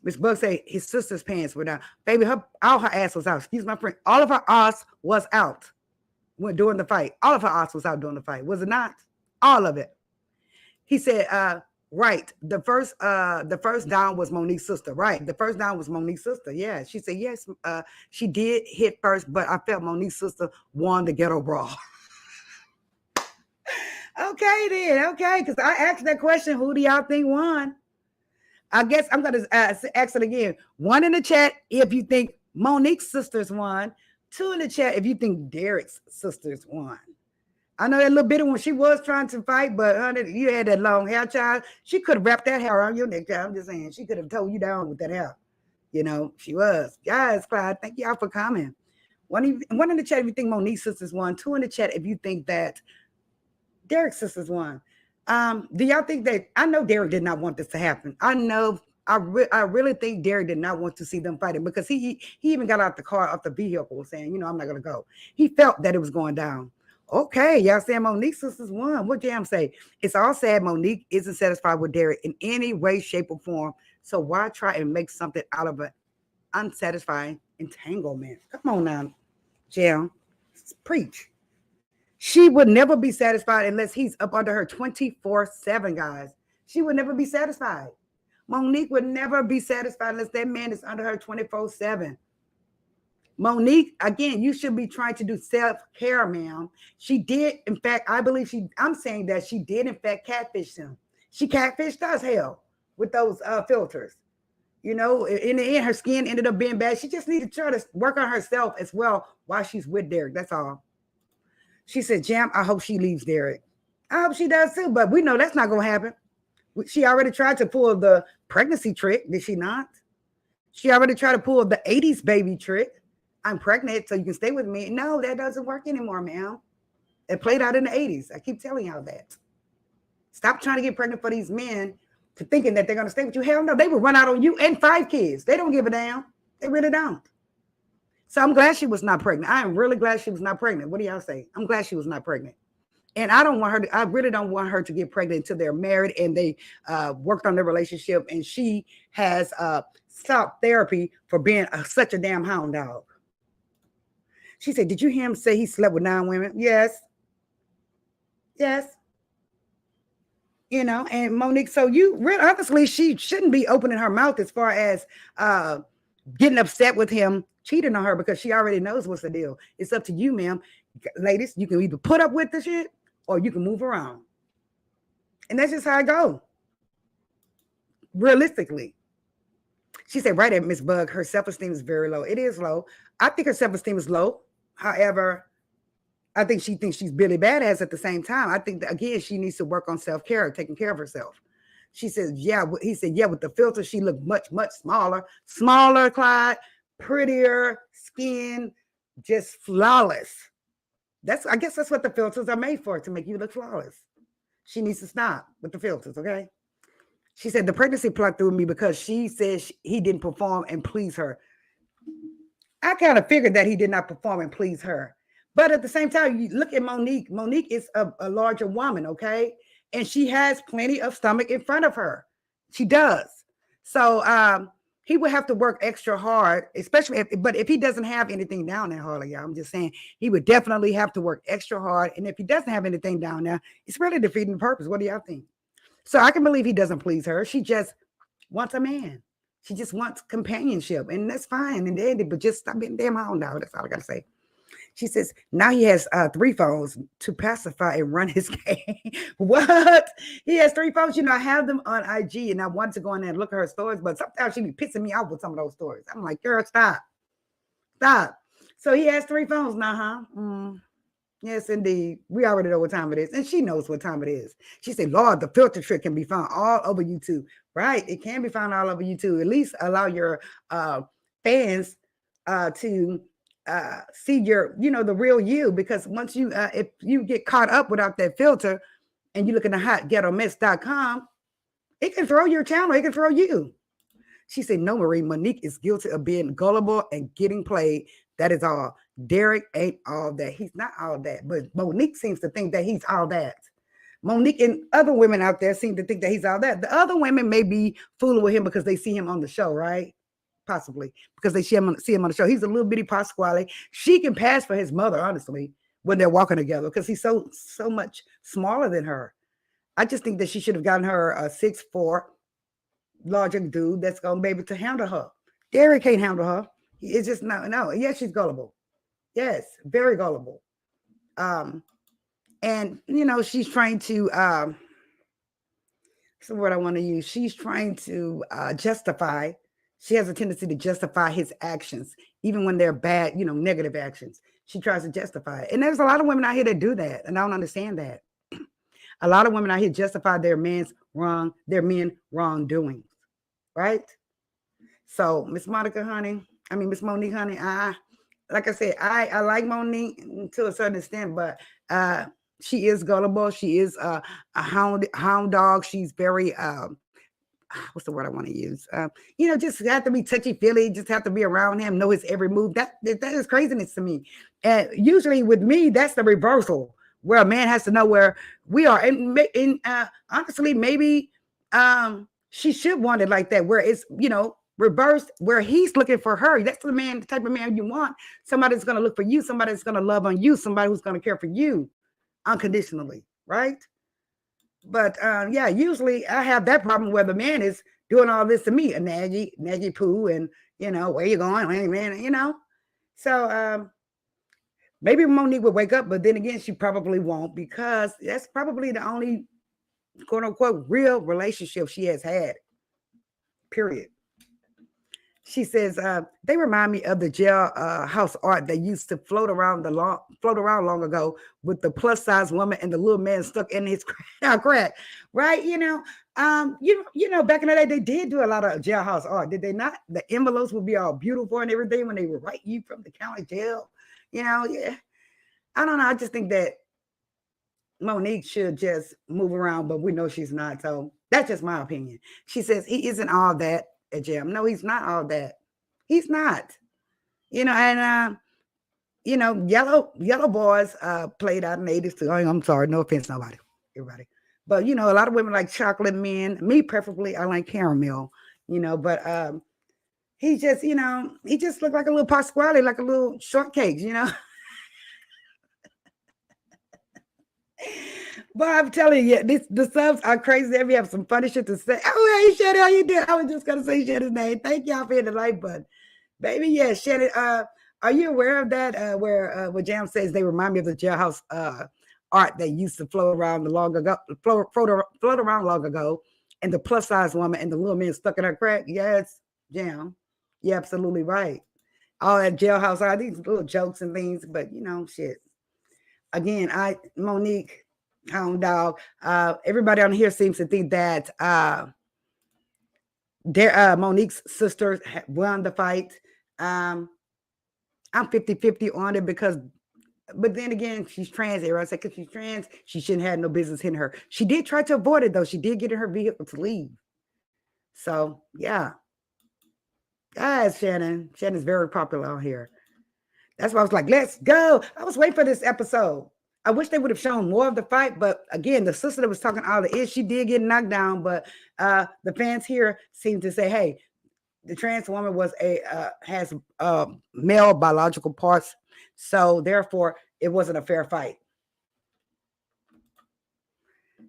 Miss Bug say his sister's pants were down. Baby, all her ass was out. Excuse my friend. All of her ass was out when during the fight. All of her ass was out during the fight. Was it not? All of it. He said, right. The first down was Monique's sister. Right. The first down was Monique's sister. Yeah. She said, yes, she did hit first, but I felt Monique's sister won the ghetto brawl. Okay, then. Okay. Because I asked that question, who do y'all think won? I guess I'm going to ask it again. 1 in the chat if you think Monique's sisters won. 2 in the chat if you think Derek's sisters won. I know that little bitty one, she was trying to fight, but honey, you had that long hair, child. She could have wrapped that hair around your neck, child. I'm just saying. She could have towed you down with that hair. She was. Guys, Clyde, thank y'all for coming. 1 in the chat if you think Monique's sisters won. 2 in the chat if you think that Derek's sisters won. Do y'all think that, I know Derek did not want this to happen. I really think Derek did not want to see them fighting because he even got out the vehicle saying, I'm not going to go. He felt that it was going down. Okay, y'all saying Monique's sisters won. What Jam say? It's all sad Monique isn't satisfied with Derek in any way, shape, or form. So why try and make something out of an unsatisfying entanglement? Come on now, Jam. Preach. She would never be satisfied unless he's up under her 24/7, guys. She would never be satisfied. Monique would never be satisfied unless that man is under her 24/7. Monique, again, you should be trying to do self-care, ma'am. She did, in fact, I'm saying that she did, in fact, catfish him. She catfished us, hell, with those filters. In the end, her skin ended up being bad. She just needed to try to work on herself as well while she's with Derek. That's all. She said, Jam, I hope she leaves Derek. I hope she does too, but we know that's not going to happen. She already tried to pull the pregnancy trick, did she not? She already tried to pull the 80s baby trick. I'm pregnant, so you can stay with me. No, that doesn't work anymore, ma'am. It played out in the 80s. I keep telling y'all that. Stop trying to get pregnant for these men to thinking that they're going to stay with you. Hell no, they will run out on you and 5 kids. They don't give a damn. They really don't. So I'm glad she was not pregnant. I am really glad she was not pregnant. What do y'all say? I'm glad she was not pregnant. And I don't want her to, I really don't want her to get pregnant until they're married and they worked on their relationship. And she has stopped therapy for being such a damn hound dog. She said, did you hear him say he slept with 9 women? Yes. Yes. You know, and Monique, so you really, honestly, she shouldn't be opening her mouth as far as getting upset with him cheating on her, because she already knows what's the deal. It's up to you, ma'am. Ladies, you can either put up with the shit or you can move around. And that's just how I go. Realistically. She said, right at Miss Bug, her self-esteem is very low. It is low. I think her self-esteem is low. However, I think she thinks she's Billy Badass at the same time. I think that, again, she needs to work on self-care, taking care of herself. She says, yeah. He said, yeah, with the filter, she looked much, much smaller. Smaller, Clyde, prettier, skin, just flawless. I guess that's what the filters are made for, to make you look flawless. She needs to stop with the filters, okay? She said the pregnancy plot through me because she said he didn't perform and please her. I kind of figured that he did not perform and please her. But at the same time, you look at Monique. Monique is a larger woman, okay? And she has plenty of stomach in front of her. She does. So he would have to work extra hard, especially if he doesn't have anything down there, Harley, y'all. I'm just saying he would definitely have to work extra hard. And if he doesn't have anything down there, it's really defeating the purpose. What do y'all think? So I can believe he doesn't please her. She just wants a man. She just wants companionship. And that's fine. And then, but just stop being damn hound dog. That's all I got to say. She says, now he has 3 phones to pacify and run his game. What? He has 3 phones. You know, I have them on IG and I wanted to go in there and look at her stories, but sometimes she be pissing me off with some of those stories. I'm like, girl, stop. Stop. So he has 3 phones now, huh? Yes, indeed. We already know what time it is. And she knows what time it is. She said, Lord, the filter trick can be found all over YouTube. Right? It can be found all over YouTube. At least allow your fans to see your, the real you, because once you if you get caught up without that filter and you look at the hotghettomess.com, it can throw your channel, it can throw you. She said, no, Marie, Monique is guilty of being gullible and getting played. That is all. Derek ain't all that. He's not all that, but Monique seems to think that he's all that. Monique and other women out there seem to think that he's all that. The other women may be fooling with him because they see him on the show, right? Possibly because they see him on the show. He's a little bitty Pasquale. She can pass for his mother, honestly, when they're walking together, because he's so much smaller than her. I just think that she should have gotten her a 6'4" larger dude that's gonna be able to handle her. Derek can't handle her. It's just no. Yes, she's gullible. Yes, very gullible. And she's trying to so what I want to use. She's trying to justify. She has a tendency to justify his actions, even when they're bad, negative actions. She tries to justify it. And there's a lot of women out here that do that, and I don't understand that. A lot of women out here justify their men wrongdoings, right? So, Miss Monique, honey, like I said, I like Monique to a certain extent, but she is gullible. She is a hound dog. She's very what's the word I want to use? Just have to be touchy-feely, just have to be around him, know his every move. That is craziness to me. And usually with me, that's the reversal, where a man has to know where we are. And honestly, maybe she should want it like that, where it's, reversed, where he's looking for her. That's the type of man you want. Somebody that's going to look for you, somebody that's going to love on you, somebody who's going to care for you unconditionally, right? But usually I have that problem where the man is doing all this to me, a naggy poo, and where you going, man, So maybe Monique would wake up, but then again, she probably won't, because that's probably the only quote unquote real relationship she has had. Period. She says they remind me of the jailhouse art that used to float around long ago, with the plus size woman and the little man stuck in his crack, right? Back in the day they did do a lot of jailhouse art, did they not? The envelopes would be all beautiful and everything when they would write you from the county jail. Yeah. I don't know. I just think that Monique should just move around, but we know she's not. So that's just my opinion. She says he isn't all that at jail. No, he's not all that. He's not. And yellow boys played out in the 80s too. I'm sorry, no offense, everybody. But a lot of women like chocolate men. Me preferably, I like caramel. But he just looked like a little Pasquale, like a little shortcake. But I'm telling you, the subs are crazy. They have some funny shit to say. Oh, hey, Shannon, how you doing? I was just gonna say Shannon's name. Thank y'all for hitting the like button, baby. Yeah, Shannon. Are you aware of that? Where Jam says they remind me of the jailhouse art that used to float around float around long ago, and the plus size woman and the little man stuck in her crack. Yes, Jam. You're absolutely right. All that jailhouse art, these little jokes and things, but shit. Again, Monique, hound dog. Everybody on here seems to think that Monique's sister won the fight. I'm 50-50 on it but then again, she's trans. Everyone said because she's trans, she shouldn't have no business hitting her. She did try to avoid it though. She did get in her vehicle to leave. So yeah, guys, Shannon's very popular out here. That's why I was like, let's go. I was waiting for this episode. I wish they would have shown more of the fight, but again, the sister that was talking all the ish, she did get knocked down. But the fans here seem to say, hey, the trans woman has male biological parts, so therefore it wasn't a fair fight.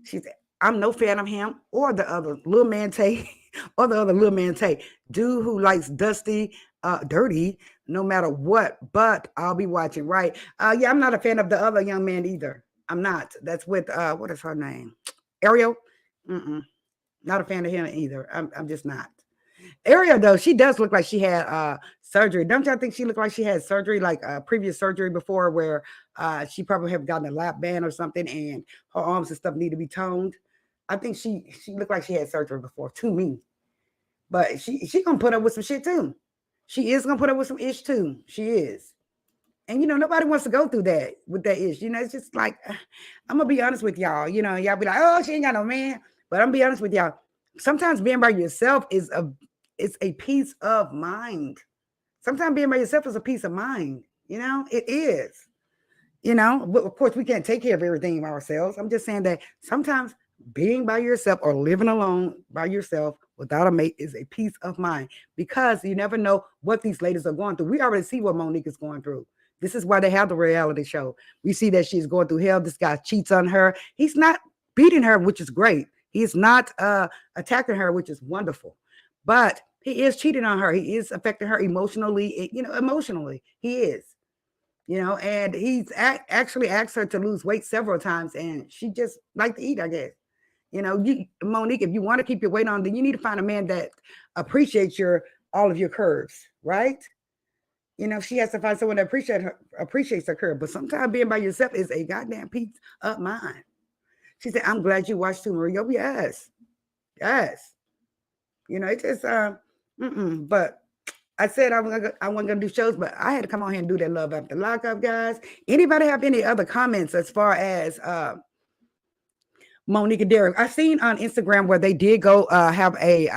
She said, I'm no fan of him or the other little man Tay or the other little man Tay. Dude who likes dirty, no matter what, but I'll be watching, right? Yeah, I'm not a fan of the other young man either. I'm not. That's with, what is her name? Ariel? Not a fan of him either. I'm just not. Ariel, though, she does look like she had surgery. Don't y'all think she looked like she had surgery, like previous surgery before where she probably have gotten a lap band or something and her arms and stuff need to be toned? I think she looked like she had surgery before, to me. But she going to put up with some shit, too. She is going to put up with some ish, too. She is. And, nobody wants to go through that with that ish. It's just like, I'm going to be honest with y'all. Y'all be like, oh, she ain't got no man. But I'm going to be honest with y'all. Sometimes being by yourself is a peace of mind. Sometimes being by yourself is a peace of mind. It is. But of course, we can't take care of everything ourselves. I'm just saying that sometimes being by yourself or living alone by yourself without a mate is a peace of mind because you never know what these ladies are going through. We already see what Monique is going through. This is why they have the reality show. We see that she's going through hell. This guy cheats on her. He's not beating her, which is great. He's not attacking her, which is wonderful. But he is cheating on her. He is affecting her emotionally. Emotionally, he is. And he's actually asked her to lose weight several times, and she just liked to eat, I guess. Monique, if you want to keep your weight on, then you need to find a man that appreciates all of your curves, right? She has to find someone that appreciates her curve. But sometimes being by yourself is a goddamn peace of mind. She said, I'm glad you watched too, Maria. Yes. It just but I said I wasn't gonna do shows, but I had to come on here and do that love after lockup, guys. Anybody have any other comments as far as Monique and Derek? I seen on Instagram where they did go have a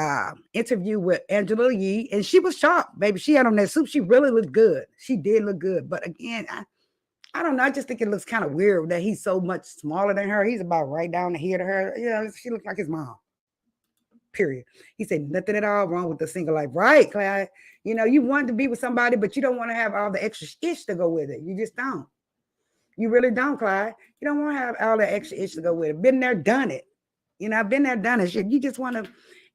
interview with Angela Yee, and she was shocked, baby. She had on that suit. She really looked good. She did look good, but again, I don't know. I just think it looks kind of weird that he's so much smaller than her. He's about right down the head of her. She looks like his mom. Period. He said nothing at all wrong with the single life. Right, Clyde? You want to be with somebody, but you don't want to have all the extra ish to go with it. You just don't. You really don't, Clyde. You don't want to have all the extra ish to go with it. Been there, done it. I've been there, done it. Shit. You just want to,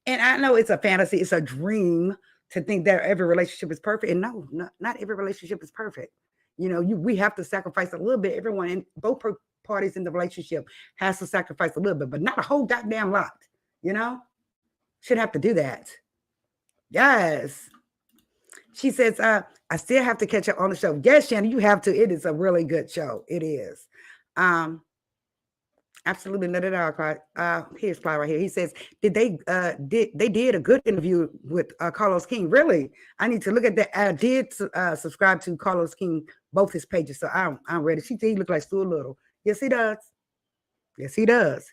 and I know it's a fantasy. It's a dream to think that every relationship is perfect. And no, not every relationship is perfect. We have to sacrifice a little bit. Everyone in both parties in the relationship has to sacrifice a little bit, but not a whole goddamn lot. Should have to do that. Yes. She says, I still have to catch up on the show. Yes, Shannon, you have to. It is a really good show. It is. Absolutely not at all, Clyde. Here's Clyde right here. He says, they did a good interview with Carlos King. Really? I need to look at that. I did subscribe to Carlos King, both his pages, so I'm ready. She said he looked like Stuart Little. Yes, he does. Yes, he does.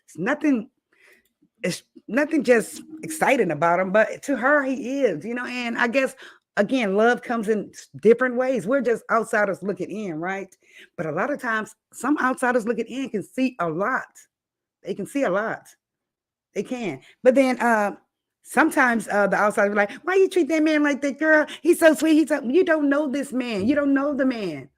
It's nothing just exciting about him, but to her, he is, and I guess again, love comes in different ways. We're just outsiders looking in, right? But a lot of times, some outsiders looking in can see a lot. They can see a lot. They can. But then sometimes the outsiders be like, why you treat that man like that, girl? He's so sweet. You don't know this man. You don't know the man.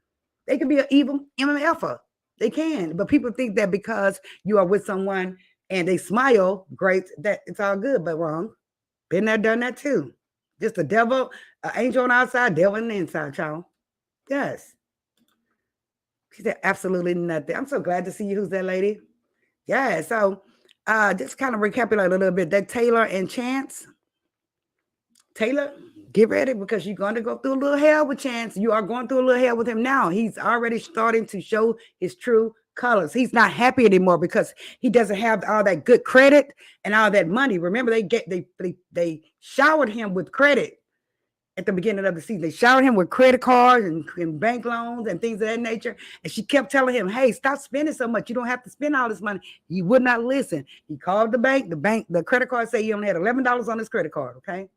They could be an evil MFer. They can. But people think that because you are with someone and they smile, great, that it's all good, but wrong. Been there, done that too. Just the devil, angel on the outside, devil on the inside, y'all. Yes. She said absolutely nothing. I'm so glad to see you. Who's that lady? Yeah. So just kind of recapitulate a little bit. That Taylor and Chance. Taylor, get ready because you're going to go through a little hell with Chance. You are going through a little hell with him now. He's already starting to show his true colors. He's not happy anymore because he doesn't have all that good credit and all that money. Remember, they showered him with credit at the beginning of the season. They showered him with credit cards and bank loans and things of that nature. And she kept telling him, hey, stop spending so much. You don't have to spend all this money. He would not listen. He called the bank. The credit card said he only had $11 on his credit card. Okay.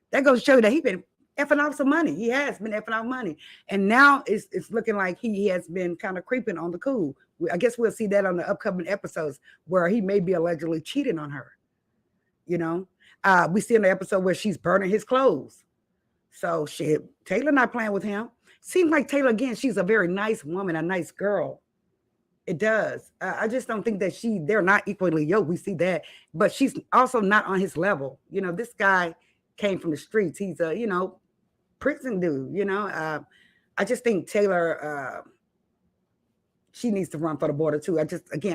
That goes to show you that he's been effing off some money. He has been effing off money. And now it's looking like he has been kind of creeping on the cool. I guess we'll see that on the upcoming episodes where he may be allegedly cheating on her. We see in the episode where she's burning his clothes. So shit, Taylor not playing with him. Seems like Taylor, again, she's a very nice woman, a nice girl. It does. I just don't think that they're not equally yoked. We see that. But she's also not on his level. This guy came from the streets. He's a, prison dude, I just think Taylor, she needs to run for the border too. I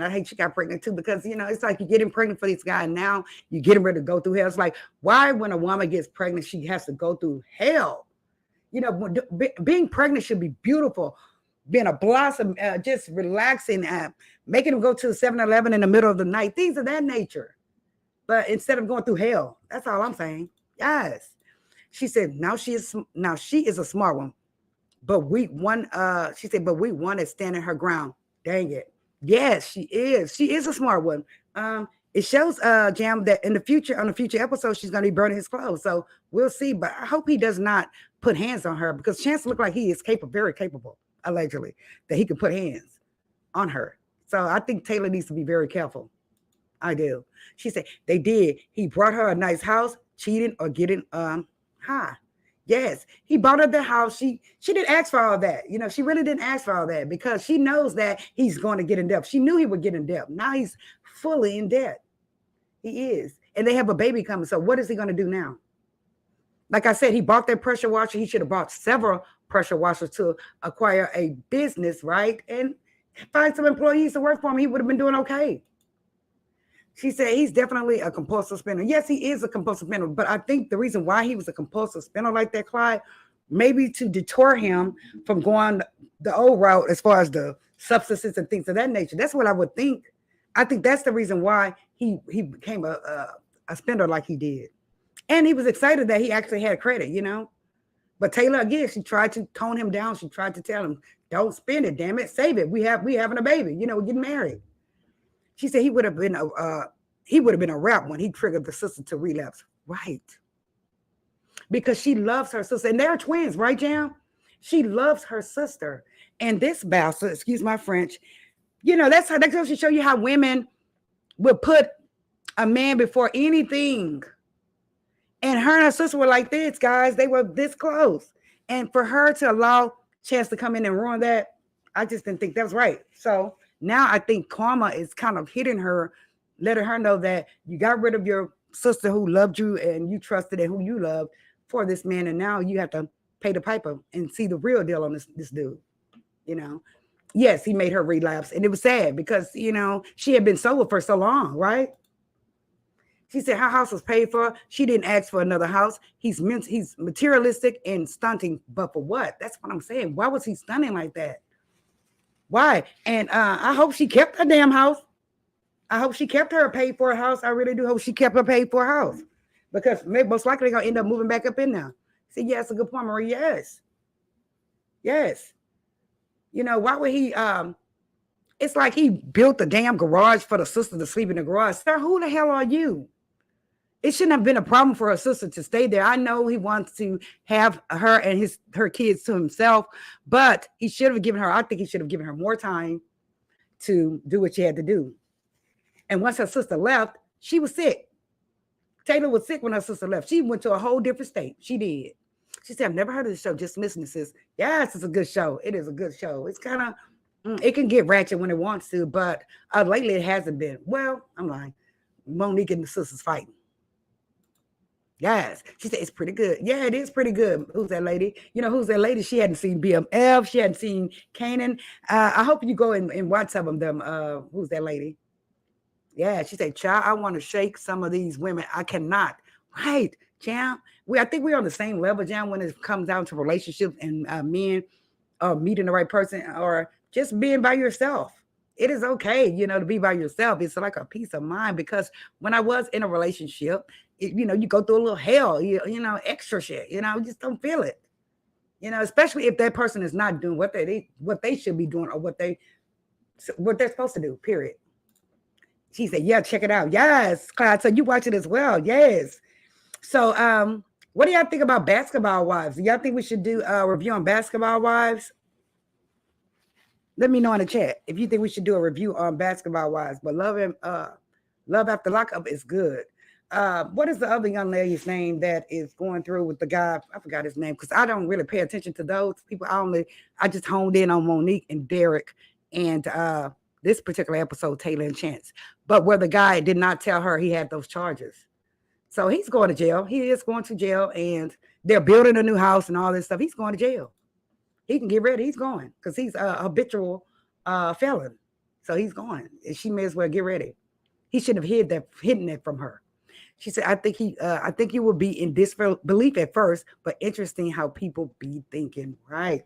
hate she got pregnant too, because, it's like you're getting pregnant for this guy and now you're getting ready to go through hell. It's like, why when a woman gets pregnant, she has to go through hell? Being pregnant should be beautiful. Being a blossom, just relaxing, making them go to the 7-Eleven in the middle of the night, things of that nature. But instead of going through hell, that's all I'm saying. Yes. She said, now she is a smart one. But she said, but we want to stand in her ground. Dang it. Yes, she is. She is a smart one. It shows Jam that on the future episode, she's going to be burning his clothes. So we'll see. But I hope he does not put hands on her, because Chance looked like he is very capable, allegedly, that he can put hands on her. So I think Taylor needs to be very careful. I do. She said they did. He brought her a nice house, cheating or getting high. Yes, he bought her the house. She didn't ask for all that. She really didn't ask for all that because she knows that he's going to get in debt. She knew he would get in debt. Now he's fully in debt. He is. And they have a baby coming. So what is he going to do now? Like I said, he bought that pressure washer. He should have bought several pressure washers to acquire a business, right? And find some employees to work for him. He would have been doing okay. She said he's definitely a compulsive spender. Yes, he is a compulsive spender. But I think the reason why he was a compulsive spender like that, Clyde, maybe to deter him from going the old route as far as the substances and things of that nature. That's what I would think. I think that's the reason why he became a spender like he did. And he was excited that he actually had credit, But Taylor, again, she tried to tone him down. She tried to tell him, don't spend it, damn it, save it. We having a baby, we're getting married. She said he would have been a rap when he triggered the sister to relapse. Right. Because she loves her sister. And they're twins, right, Jam? She loves her sister. And this bastard, excuse my French, that goes to show you how women would put a man before anything. And her and her sister were like this, guys. They were this close. And for her to allow Chance to come in and ruin that, I just didn't think that was right. So now I think karma is kind of hitting her, letting her know that you got rid of your sister who loved you and you trusted and who you loved for this man. And now you have to pay the piper and see the real deal on this dude. Yes, he made her relapse. And it was sad because, she had been sober for so long, right? She said her house was paid for. She didn't ask for another house. He's materialistic and stunting. But for what? That's what I'm saying. Why was he stunting like that? Why? And I hope she kept her damn house. I hope she kept her paid for a house. I really do hope she kept her paid for a house. Because most likely they're going to end up moving back up in there. See, yeah, that's a good point, Marie. Yes. Yes. Why would he It's like he built a damn garage for the sister to sleep in the garage. Sir, who the hell are you? It shouldn't have been a problem for her sister to stay there. I know he wants to have her and her kids to himself, but he should have given her, I think he should have given her more time to do what she had to do. And once her sister left, she was sick. Taylor was sick when her sister left. She went to a whole different state. She did. She said, I've never heard of this show. Just listen to this. Yes, it's a good show. It is a good show. It's kind of, it can get ratchet when it wants to, but lately it hasn't been. Well, I'm lying. Monique and the sisters fighting. Yes. She said, it's pretty good. Yeah, it is pretty good. Who's that lady? You know, who's that lady? She hadn't seen BMF. She hadn't seen Kanan. I hope you go and watch some of them. Who's that lady? Yeah, she said, child, I want to shake some of these women. I cannot. Right, Jam. I think we're on the same level, Jam, when it comes down to relationships and men meeting the right person or just being by yourself. It is okay, to be by yourself. It's like a peace of mind because when I was in a relationship, you go through a little hell, extra shit, you just don't feel it. Especially if that person is not doing what they should be doing or what they're supposed to do, period. She said, yeah, check it out. Yes, Clyde. So you watch it as well. Yes. So what do y'all think about Basketball Wives? Do y'all think we should do a review on Basketball Wives? Let me know in the chat if you think we should do a review on Basketball Wives. But Love After Lockup is good. What is the other young lady's name that is going through with the guy? I forgot his name because I don't really pay attention to those people. I just honed in on Monique and Derek and this particular episode, Taylor and Chance. But where the guy did not tell her he had those charges. So he's going to jail. He is going to jail and they're building a new house and all this stuff. He's going to jail. He can get ready. He's going because he's a habitual felon. So he's going. And she may as well get ready. He should have hidden that from her. She said, I think he will be in disbelief at first, but interesting how people be thinking, right?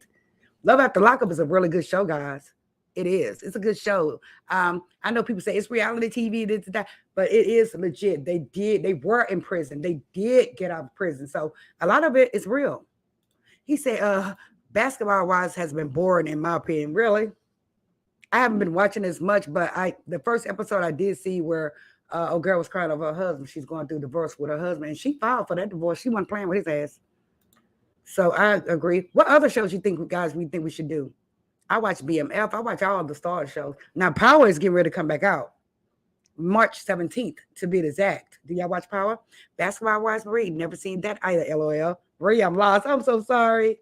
Love After Lockup is a really good show, guys. It is. It's a good show. I know people say it's reality TV, this, that, but it is legit. They were in prison. They did get out of prison. So a lot of it is real. He said, Basketball Wives has been boring in my opinion. Really? I haven't been watching as much, but the first episode I did see where a girl was crying over her husband. She's going through divorce with her husband, and she filed for that divorce. She wasn't playing with his ass. So I agree. What other shows you think, guys, we think we should do? I watch BMF. I watch all the Star shows. Now, Power is getting ready to come back out. March 17th, to be exact. Do y'all watch Power? Basketball Wives, Marie. Never seen that either, LOL. Marie, I'm lost. I'm so sorry.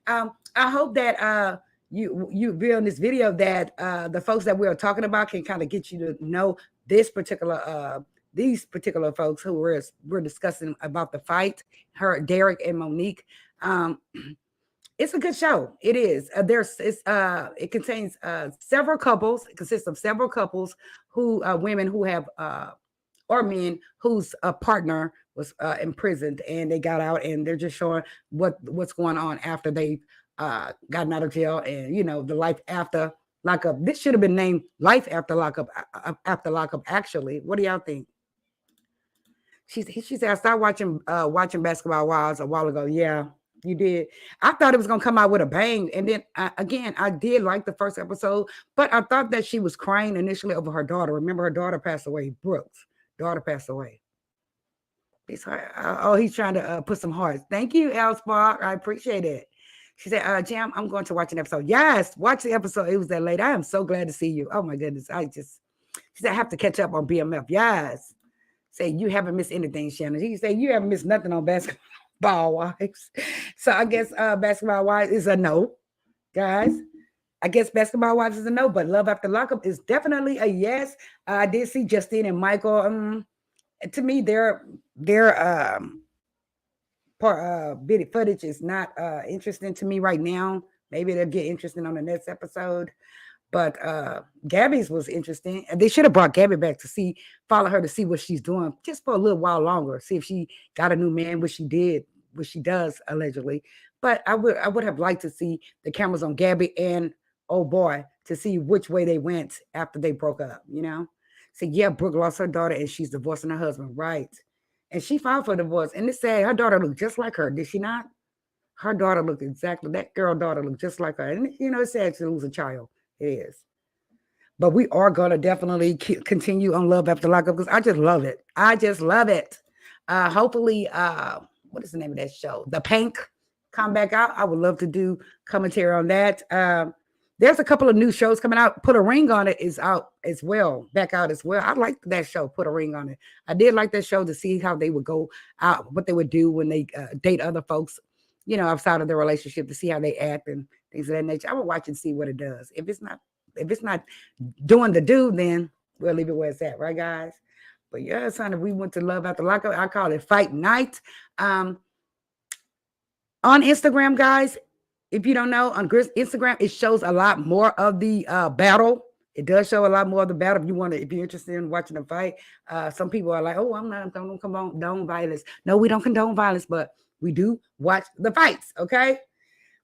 I hope that you view in this video that the folks that we are talking about can kind of get you to know these particular folks who we're discussing about the fight, Derek and Monique. It's a good show. It is. It contains several couples. It consists of several couples women who have or men whose partner was imprisoned and they got out, and they're just showing what's going on after they've gotten out of jail, and the life after lockup. This should have been named Life After Lockup. After Lockup, actually. What do y'all think? She said, I started watching Basketball Wives a while ago. Yeah, you did. I thought it was gonna come out with a bang, and then I did like the first episode, but I thought that she was crying initially over her daughter. Remember, her daughter passed away. Brooks' daughter passed away. He's trying to put some hearts. Thank you, Al Spark. I appreciate it. She said, Jam, I'm going to watch an episode. Yes, watch the episode. It was that late. I am so glad to see you. Oh my goodness. She said, I have to catch up on BMF. Yes. Say, you haven't missed anything, Shannon. She said, you haven't missed nothing on Basketball Wives. So I guess Basketball Wives is a no, guys. I guess Basketball Wives is a no, but Love After Lockup is definitely a yes. I did see Justine and Michael. To me, their video footage is not interesting to me right now. Maybe they'll get interesting on the next episode. But Gabby's was interesting. And they should have brought Gabby back to follow her to see what she's doing just for a little while longer. See if she got a new man, which she does allegedly. But I would have liked to see the cameras on Gabby and oh boy to see which way they went after they broke up, So yeah, Brooke lost her daughter and she's divorcing her husband, right? And she filed for divorce. And it said her daughter looked just like her. Did she not? Her daughter looked that girl daughter looked just like her. And it's sad to lose a child. It is. But we are going to definitely continue on Love After Lockup because I just love it. I just love it. Hopefully, what is the name of that show? The Pink come back out. I would love to do commentary on that. There's a couple of new shows coming out. Put a Ring on It is out as well, back out as well. I liked that show, Put a Ring on It. I did like that show to see how they would go out, what they would do when they date other folks, outside of their relationship, to see how they act and things of that nature. I would watch and see what it does. If it's not doing the do, then we'll leave it where it's at, right, guys? But yeah, son, if we went to Love After Lockup, I call it Fight Night. On Instagram, guys, if you don't know, on Instagram, it shows a lot more of the battle. It does show a lot more of the battle. If you're interested in watching the fight. Some people are like, "Oh, I don't condone violence." No, we don't condone violence, but we do watch the fights. Okay.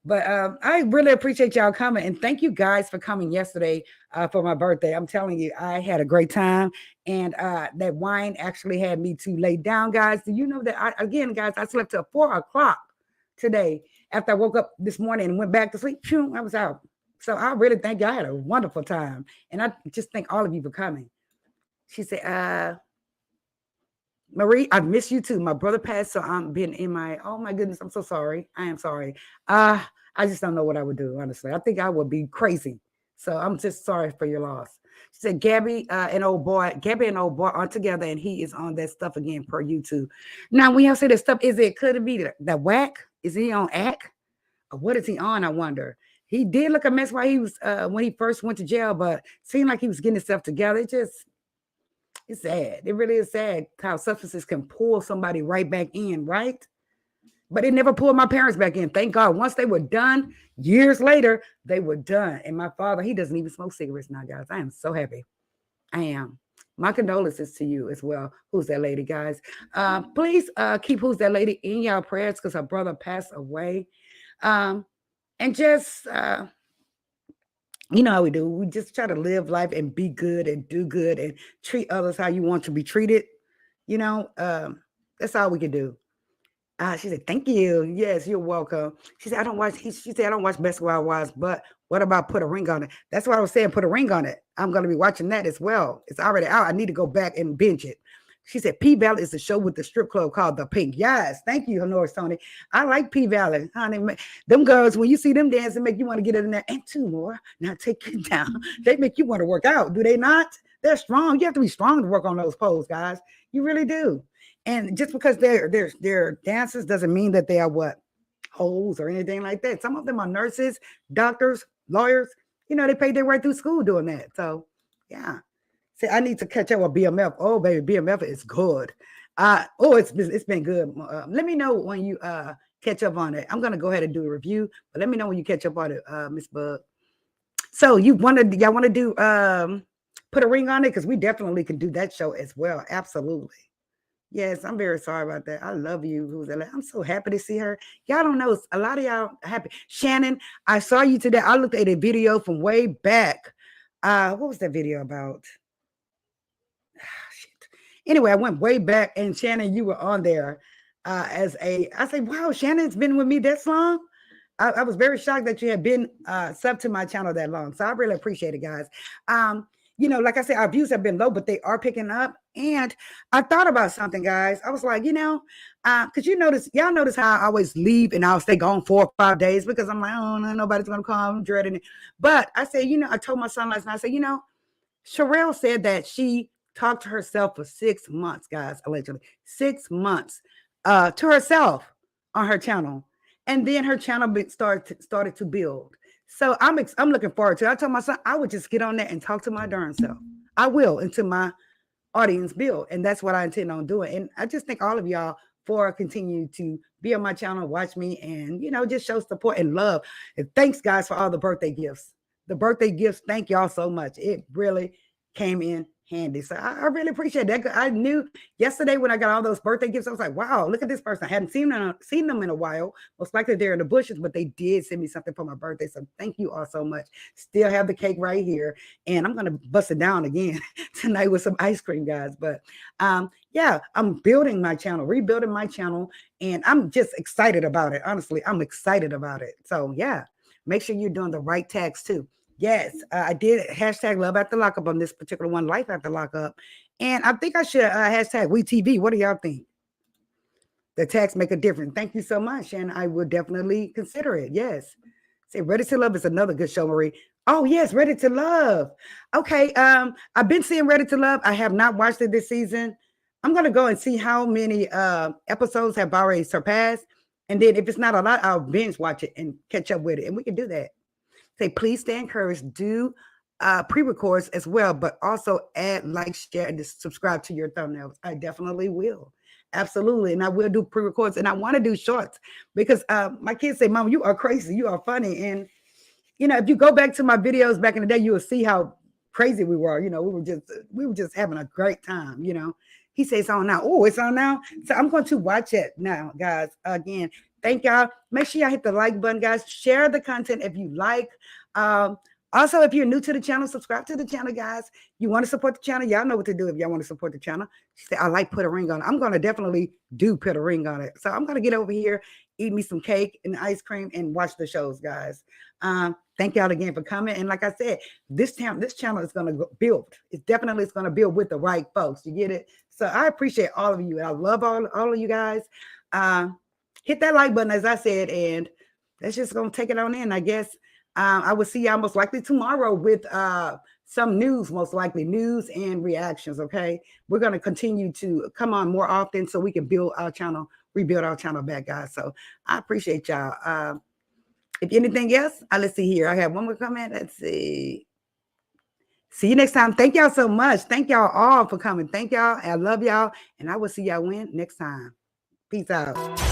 But I really appreciate y'all coming, and thank you guys for coming yesterday for my birthday. I'm telling you, I had a great time, and that wine actually had me to lay down, guys. Do you know that? Guys, I slept till 4 o'clock today after I woke up this morning and went back to sleep. Phew, I was out. So I really thank you. I had a wonderful time, and I just thank all of you for coming. She said, Marie, I miss you too. My brother passed, so I'm been in my, oh my goodness, I'm so sorry. I am sorry. I just don't know what I would do, honestly. I think I would be crazy. So I'm just sorry for your loss. She said, Gabby and old boy aren't together, and he is on that stuff again per YouTube. Now, when y'all say that stuff, could it be that whack? Is he on act? Or what is he on? I wonder. He did look a mess while he was when he first went to jail, but seemed like he was getting himself together. It's sad. It really is sad how substances can pull somebody right back in, right? But it never pulled my parents back in. Thank God. Once they were done, years later, they were done. And my father, he doesn't even smoke cigarettes now, guys. I am so happy. I am. My condolences to you as well. Who's that lady, guys? Please keep Who's That Lady in y'all prayers because her brother passed away. And just, you know how we do. We just try to live life and be good and do good and treat others how you want to be treated. That's all we can do. She said, "Thank you. Yes, you're welcome." She said, "I don't watch." She said, "I don't watch Basketball Wives, but what about Put a Ring on It?" That's what I was saying. Put a ring on it. I'm going to be watching that as well. It's already out. I need to go back and binge it. She said, "P Valley is the show with the strip club called The Pink." Yes, thank you, Honor's Tony. I like P Valley, honey. Them girls, when you see them dancing, make you want to get in there and two more. Now take it down. They make you want to work out, do they not? They're strong. You have to be strong to work on those poles, guys. You really do. And just because they're dancers doesn't mean that they are what? Hoes or anything like that. Some of them are nurses, doctors, lawyers. They paid their way through school doing that. So, yeah. See, I need to catch up with BMF. Oh, baby, BMF is good. It's been good. Let me know when you catch up on it. I'm gonna go ahead and do a review, but let me know when you catch up on it, Miss Bug. So y'all want to do Put a Ring on It? Because we definitely can do that show as well. Absolutely. Yes, I'm very sorry about that. I love you, Who's That? I'm so happy to see her. Y'all don't know. A lot of y'all happy. Shannon, I saw you today. I looked at a video from way back. What was that video about? Shit. Anyway, I went way back, and Shannon, you were on there I say, wow, Shannon's been with me this long. I was very shocked that you had been sub to my channel that long. So I really appreciate it, guys. Like I said, our views have been low, but they are picking up. And I thought about something, guys. I was like, because y'all notice how I always leave and I'll stay gone 4 or 5 days because I'm like, oh, no, nobody's going to come. I'm dreading it. But I say, I told my son last night, I said, Sherelle said that she talked to herself for 6 months, guys, allegedly 6 months to herself on her channel. And then her channel started to build. So I'm looking forward to it. I told my son I would just get on there and talk to my darn self. I will until my audience build. And that's what I intend on doing. And I just thank all of y'all for continuing to be on my channel, watch me, and, just show support and love. And thanks, guys, for all the birthday gifts. The birthday gifts, thank y'all so much. It really came in handy. So I really appreciate that. I knew yesterday when I got all those birthday gifts, I was like, wow, look at this person. I hadn't seen them in a while. Most likely they're in the bushes, but they did send me something for my birthday. So thank you all so much. Still have the cake right here. And I'm going to bust it down again tonight with some ice cream, guys. But yeah, I'm building my channel, rebuilding my channel. And I'm just excited about it. Honestly, I'm excited about it. So yeah, make sure you're doing the right tags too. Yes, I did hashtag love after lockup on this particular one, life after lockup. And I think I should hashtag we TV. What do y'all think? The tags make a difference. Thank you so much. And I will definitely consider it. Yes. Say Ready to Love is another good show, Marie. Oh, yes, Ready to Love. Okay. I've been seeing Ready to Love. I have not watched it this season. I'm gonna go and see how many episodes have already surpassed. And then if it's not a lot, I'll binge watch it and catch up with it. And we can do that. Say, please stay encouraged. Do pre-records as well, but also add, like, share, and subscribe to your thumbnails. I definitely will. Absolutely. And I will do pre-records, and I want to do shorts because my kids say, Mom, you are crazy. You are funny. And, if you go back to my videos back in the day, you will see how crazy we were. We were just having a great time. He says it's on now. Oh, it's on now. So I'm going to watch it now, guys. Again, thank y'all. Make sure y'all hit the like button, guys. Share the content if you like. Also, if you're new to the channel, subscribe to the channel, guys. You want to support the channel? Y'all know what to do if y'all want to support the channel. She said, I like put a ring on it. I'm going to definitely put a ring on it. So I'm going to get over here, eat me some cake and ice cream, and watch the shows, guys. Thank y'all again for coming. And like I said, this channel is going to build. It's going to build with the right folks. You get it? So I appreciate all of you. I love all of you guys. Hit that like button, as I said, and that's just going to take it on in, I guess. I will see y'all most likely tomorrow with some news, most likely news and reactions. Okay, we're going to continue to come on more often so we can build our channel, rebuild our channel back, guys. So I appreciate y'all. If anything else, let's see here. I have one more comment. Let's see. See you next time. Thank y'all so much. Thank y'all all for coming. Thank y'all. I love y'all. And I will see y'all next time. Peace out.